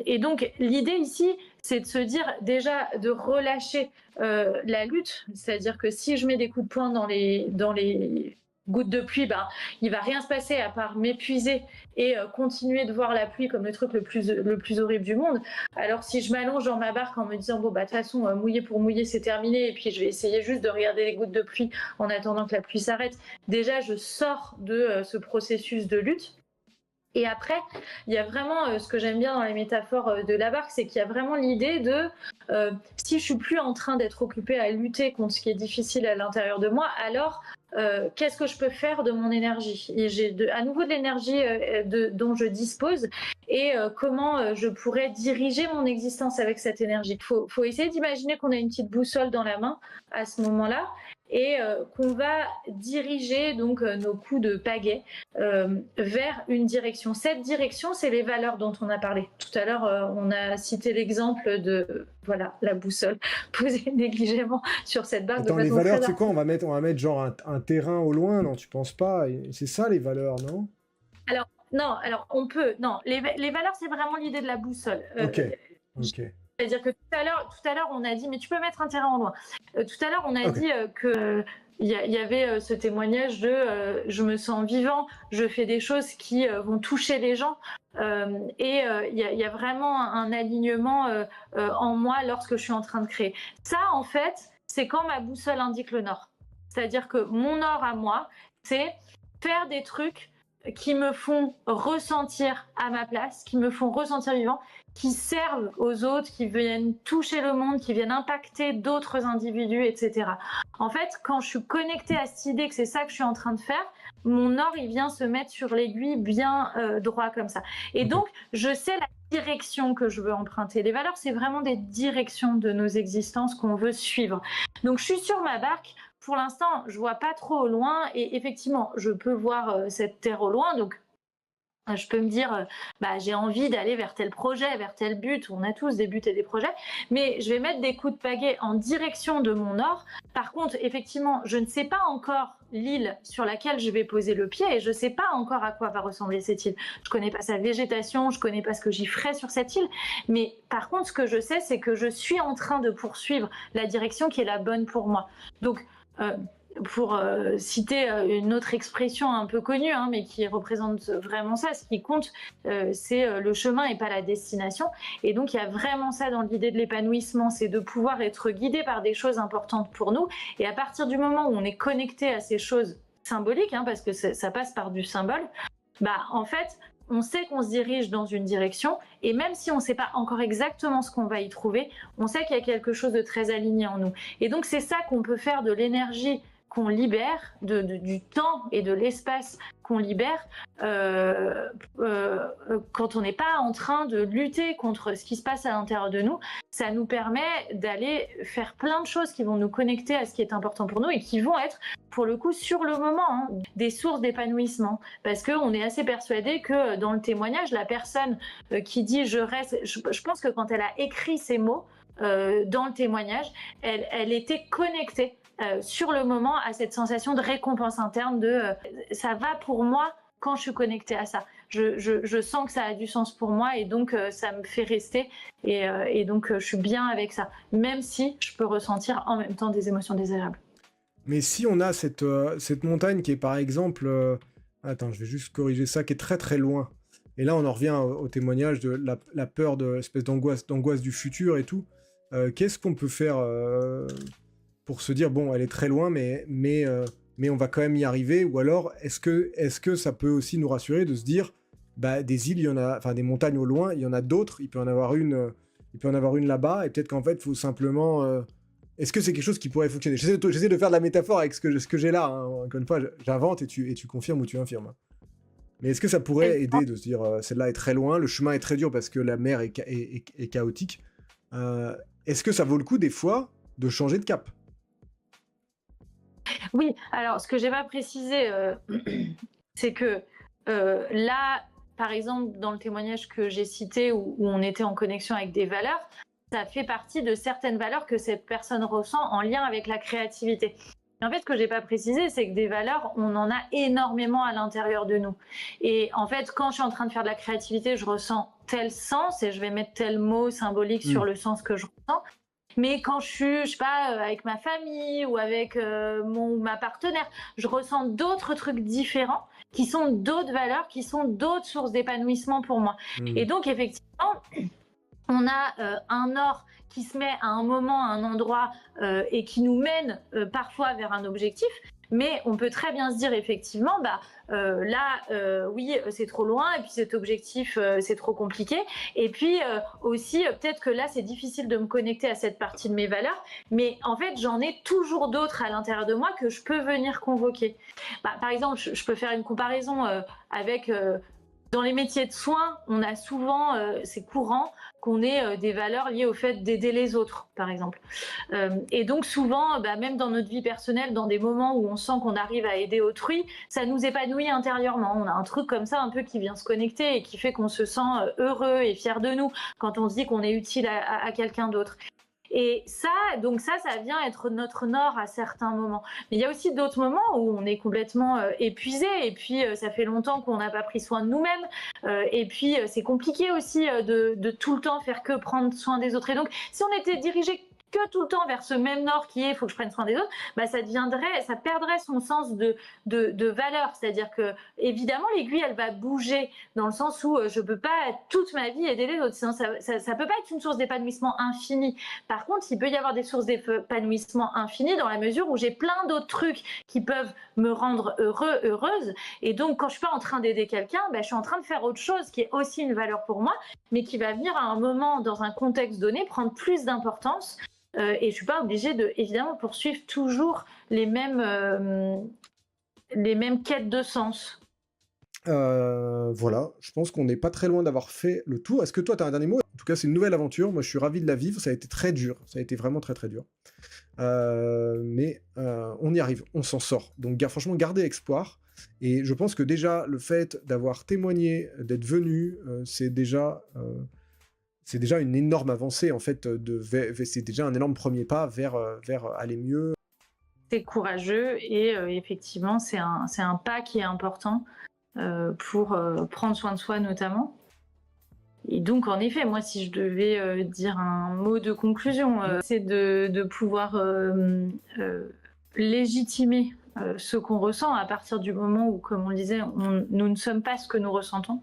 Et donc, l'idée ici, c'est de se dire déjà de relâcher la lutte. C'est-à-dire que si je mets des coups de poing dans les gouttes de pluie, ben, il va rien se passer à part m'épuiser et continuer de voir la pluie comme le truc le plus horrible du monde. Alors si je m'allonge dans ma barque en me disant bon bah de toute façon mouiller pour mouiller c'est terminé, et puis je vais essayer juste de regarder les gouttes de pluie en attendant que la pluie s'arrête, déjà je sors de ce processus de lutte. Et après, il y a vraiment ce que j'aime bien dans les métaphores de la barque, c'est qu'il y a vraiment l'idée de si je suis plus en train d'être occupée à lutter contre ce qui est difficile à l'intérieur de moi, alors qu'est-ce que je peux faire de mon énergie? Et j'ai à nouveau de l'énergie dont je dispose, et comment je pourrais diriger mon existence avec cette énergie. Faut essayer d'imaginer qu'on a une petite boussole dans la main à ce moment-là, et qu'on va diriger donc nos coups de pagaie vers une direction. Cette direction, c'est les valeurs dont on a parlé. Tout à l'heure, on a cité l'exemple de voilà, la boussole posée négligemment sur cette barque de Attends, les façon valeurs, très c'est quoi? On va mettre genre un terrain au loin, non, tu penses pas? C'est ça les valeurs, non? alors, non, alors on peut. Non, les valeurs, c'est vraiment l'idée de la boussole. Ok, ok, C'est-à-dire que tout à l'heure, on a dit, mais tu peux mettre un terrain en loin. Tout à l'heure, on a ok. dit que il y avait ce témoignage de je me sens vivant, je fais des choses qui vont toucher les gens. Et il y a vraiment un alignement en moi lorsque je suis en train de créer. Ça, en fait, c'est quand ma boussole indique le nord. C'est-à-dire que mon nord à moi, c'est faire des trucs qui me font ressentir à ma place, qui me font ressentir vivant, qui servent aux autres, qui viennent toucher le monde, qui viennent impacter d'autres individus, etc. En fait, quand je suis connectée à cette idée que c'est ça que je suis en train de faire, mon nord, il vient se mettre sur l'aiguille bien droit comme ça. Et donc, je sais la direction que je veux emprunter. Les valeurs, c'est vraiment des directions de nos existences qu'on veut suivre. Donc, je suis sur ma barque. Pour l'instant, je vois pas trop au loin, et effectivement, je peux voir cette terre au loin. Donc, je peux me dire, bah, j'ai envie d'aller vers tel projet, vers tel but. On a tous des buts et des projets, mais je vais mettre des coups de pagaie en direction de mon nord. Par contre, effectivement, je ne sais pas encore l'île sur laquelle je vais poser le pied, et je ne sais pas encore à quoi va ressembler cette île. Je ne connais pas sa végétation, je ne connais pas ce que j'y ferai sur cette île, mais par contre, ce que je sais, c'est que je suis en train de poursuivre la direction qui est la bonne pour moi. Donc, pour citer une autre expression un peu connue, hein, mais qui représente vraiment ça, ce qui compte, c'est le chemin et pas la destination. Et donc, il y a vraiment ça dans l'idée de l'épanouissement, c'est de pouvoir être guidé par des choses importantes pour nous. Et à partir du moment où on est connecté à ces choses symboliques, hein, parce que ça passe par du symbole, bah, en fait, on sait qu'on se dirige dans une direction, et même si on ne sait pas encore exactement ce qu'on va y trouver, on sait qu'il y a quelque chose de très aligné en nous. Et donc, c'est ça qu'on peut faire de l'énergie qu'on libère, du temps et de l'espace qu'on libère quand on n'est pas en train de lutter contre ce qui se passe à l'intérieur de nous. Ça nous permet d'aller faire plein de choses qui vont nous connecter à ce qui est important pour nous, et qui vont être, pour le coup, sur le moment, hein, des sources d'épanouissement. Parce qu'on est assez persuadé que dans le témoignage, la personne qui dit « je reste », je pense que quand elle a écrit ces mots dans le témoignage, elle était connectée sur le moment à cette sensation de récompense interne de ça va pour moi quand je suis connectée à ça. Je sens que ça a du sens pour moi, et donc ça me fait rester, et donc je suis bien avec ça, même si je peux ressentir en même temps des émotions désagréables. Mais si on a cette montagne qui est par exemple... Attends, je vais juste corriger ça, qui est très très loin. Et là, on en revient au témoignage de la peur de l'espèce d'angoisse du futur et tout. Qu'est-ce qu'on peut faire pour se dire, bon, elle est très loin, mais on va quand même y arriver? Ou alors, est-ce que ça peut aussi nous rassurer de se dire, bah, des îles, il y en a, enfin des montagnes au loin, il y en a d'autres, il peut en avoir une là-bas, et peut-être qu'en fait, il faut simplement est-ce que c'est quelque chose qui pourrait fonctionner? J'essaie de faire de la métaphore avec ce que j'ai là, hein. Encore une fois, j'invente et tu confirmes ou tu infirmes. Mais est-ce que ça pourrait aider de se dire celle-là est très loin, le chemin est très dur parce que la mer est chaotique. Est-ce que ça vaut le coup des fois de changer de cap? Oui, alors ce que j'ai pas précisé, c'est que là, par exemple, dans le témoignage que j'ai cité où on était en connexion avec des valeurs, ça fait partie de certaines valeurs que cette personne ressent en lien avec la créativité. Et en fait, ce que j'ai pas précisé, c'est que des valeurs, on en a énormément à l'intérieur de nous. Et en fait, quand je suis en train de faire de la créativité, je ressens tel sens et je vais mettre tel mot symbolique sur le sens que je ressens. Mais quand je suis, je sais pas, avec ma famille ou avec ma partenaire, je ressens d'autres trucs différents qui sont d'autres valeurs, qui sont d'autres sources d'épanouissement pour moi. Et donc, effectivement, on a un or qui se met à un moment, à un endroit et qui nous mène parfois vers un objectif. Mais on peut très bien se dire effectivement, oui, c'est trop loin, et puis cet objectif, c'est trop compliqué. Et puis aussi, peut-être que là, c'est difficile de me connecter à cette partie de mes valeurs, mais en fait, j'en ai toujours d'autres à l'intérieur de moi que je peux venir convoquer. Par exemple, je peux faire une comparaison avec... dans les métiers de soins, on a souvent, c'est courant, qu'on ait des valeurs liées au fait d'aider les autres, par exemple. Et donc souvent, même dans notre vie personnelle, dans des moments où on sent qu'on arrive à aider autrui, ça nous épanouit intérieurement. On a un truc comme ça un peu qui vient se connecter et qui fait qu'on se sent heureux et fier de nous quand on se dit qu'on est utile à quelqu'un d'autre. Et ça vient être notre nord à certains moments. Mais il y a aussi d'autres moments où on est complètement épuisé et puis ça fait longtemps qu'on n'a pas pris soin de nous-mêmes. Et puis c'est compliqué aussi de tout le temps faire que prendre soin des autres. Et donc, si on était dirigé que tout le temps vers ce même nord qui est il faut que je prenne soin des autres, ça perdrait son sens de valeur. C'est-à-dire que évidemment l'éguille elle va bouger dans le sens où je peux pas toute ma vie aider les autres, sinon ça peut pas être une source d'épanouissement infini. Par contre, il peut y avoir des sources d'épanouissement infini dans la mesure où j'ai plein d'autres trucs qui peuvent me rendre heureuse. Et donc quand je suis pas en train d'aider quelqu'un, je suis en train de faire autre chose qui est aussi une valeur pour moi, mais qui va venir à un moment dans un contexte donné prendre plus d'importance. Et je suis pas obligée de, évidemment, poursuivre toujours les mêmes quêtes de sens. Voilà, je pense qu'on n'est pas très loin d'avoir fait le tour. Est-ce que toi, tu as un dernier mot? En tout cas, c'est une nouvelle aventure. Moi, je suis ravi de la vivre. Ça a été très dur. Ça a été vraiment très, très dur. Mais on y arrive. On s'en sort. Donc, franchement, gardez espoir. Et je pense que déjà, le fait d'avoir témoigné, d'être venu, c'est déjà une énorme avancée, en fait. C'est déjà un énorme premier pas vers aller mieux. C'est courageux et effectivement, c'est un pas qui est important pour prendre soin de soi notamment. Et donc, en effet, moi, si je devais dire un mot de conclusion, c'est de pouvoir légitimer ce qu'on ressent à partir du moment où, comme on le disait, nous ne sommes pas ce que nous ressentons.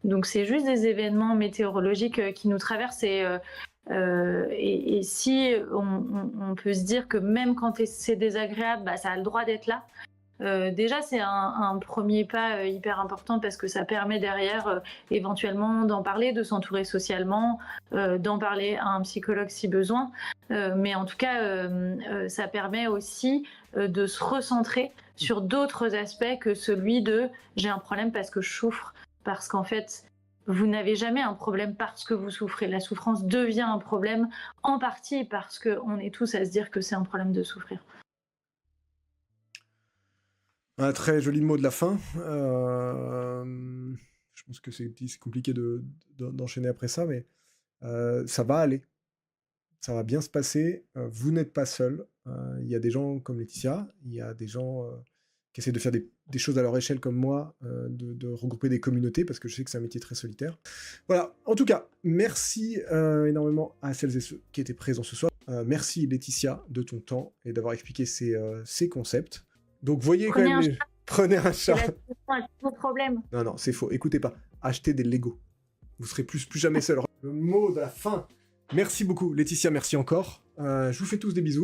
Donc, c'est juste des événements météorologiques qui nous traversent et si on peut se dire que même quand c'est désagréable, ça a le droit d'être là. Déjà, c'est un premier pas hyper important parce que ça permet derrière éventuellement d'en parler, de s'entourer socialement, d'en parler à un psychologue si besoin. Mais en tout cas, ça permet aussi de se recentrer sur d'autres aspects que celui de « j'ai un problème parce que je souffre ». Parce qu'en fait, vous n'avez jamais un problème parce que vous souffrez. La souffrance devient un problème en partie parce qu'on est tous à se dire que c'est un problème de souffrir. Un très joli mot de la fin. Je pense que c'est compliqué d'enchaîner après ça, mais ça va aller. Ça va bien se passer. Vous n'êtes pas seul. Il y a des gens comme Laetitia, il y a des gens qui essaient de faire des choses à leur échelle comme moi, de regrouper des communautés, parce que je sais que c'est un métier très solitaire. Voilà, en tout cas, merci énormément à celles et ceux qui étaient présents ce soir. Merci Laetitia de ton temps et d'avoir expliqué ces concepts. Donc voyez quand même... Prenez un chat. C'est un gros problème. Non, c'est faux. Écoutez pas. Achetez des Lego. Vous serez plus jamais seul. Le mot de la fin. Merci beaucoup Laetitia, merci encore. Je vous fais tous des bisous.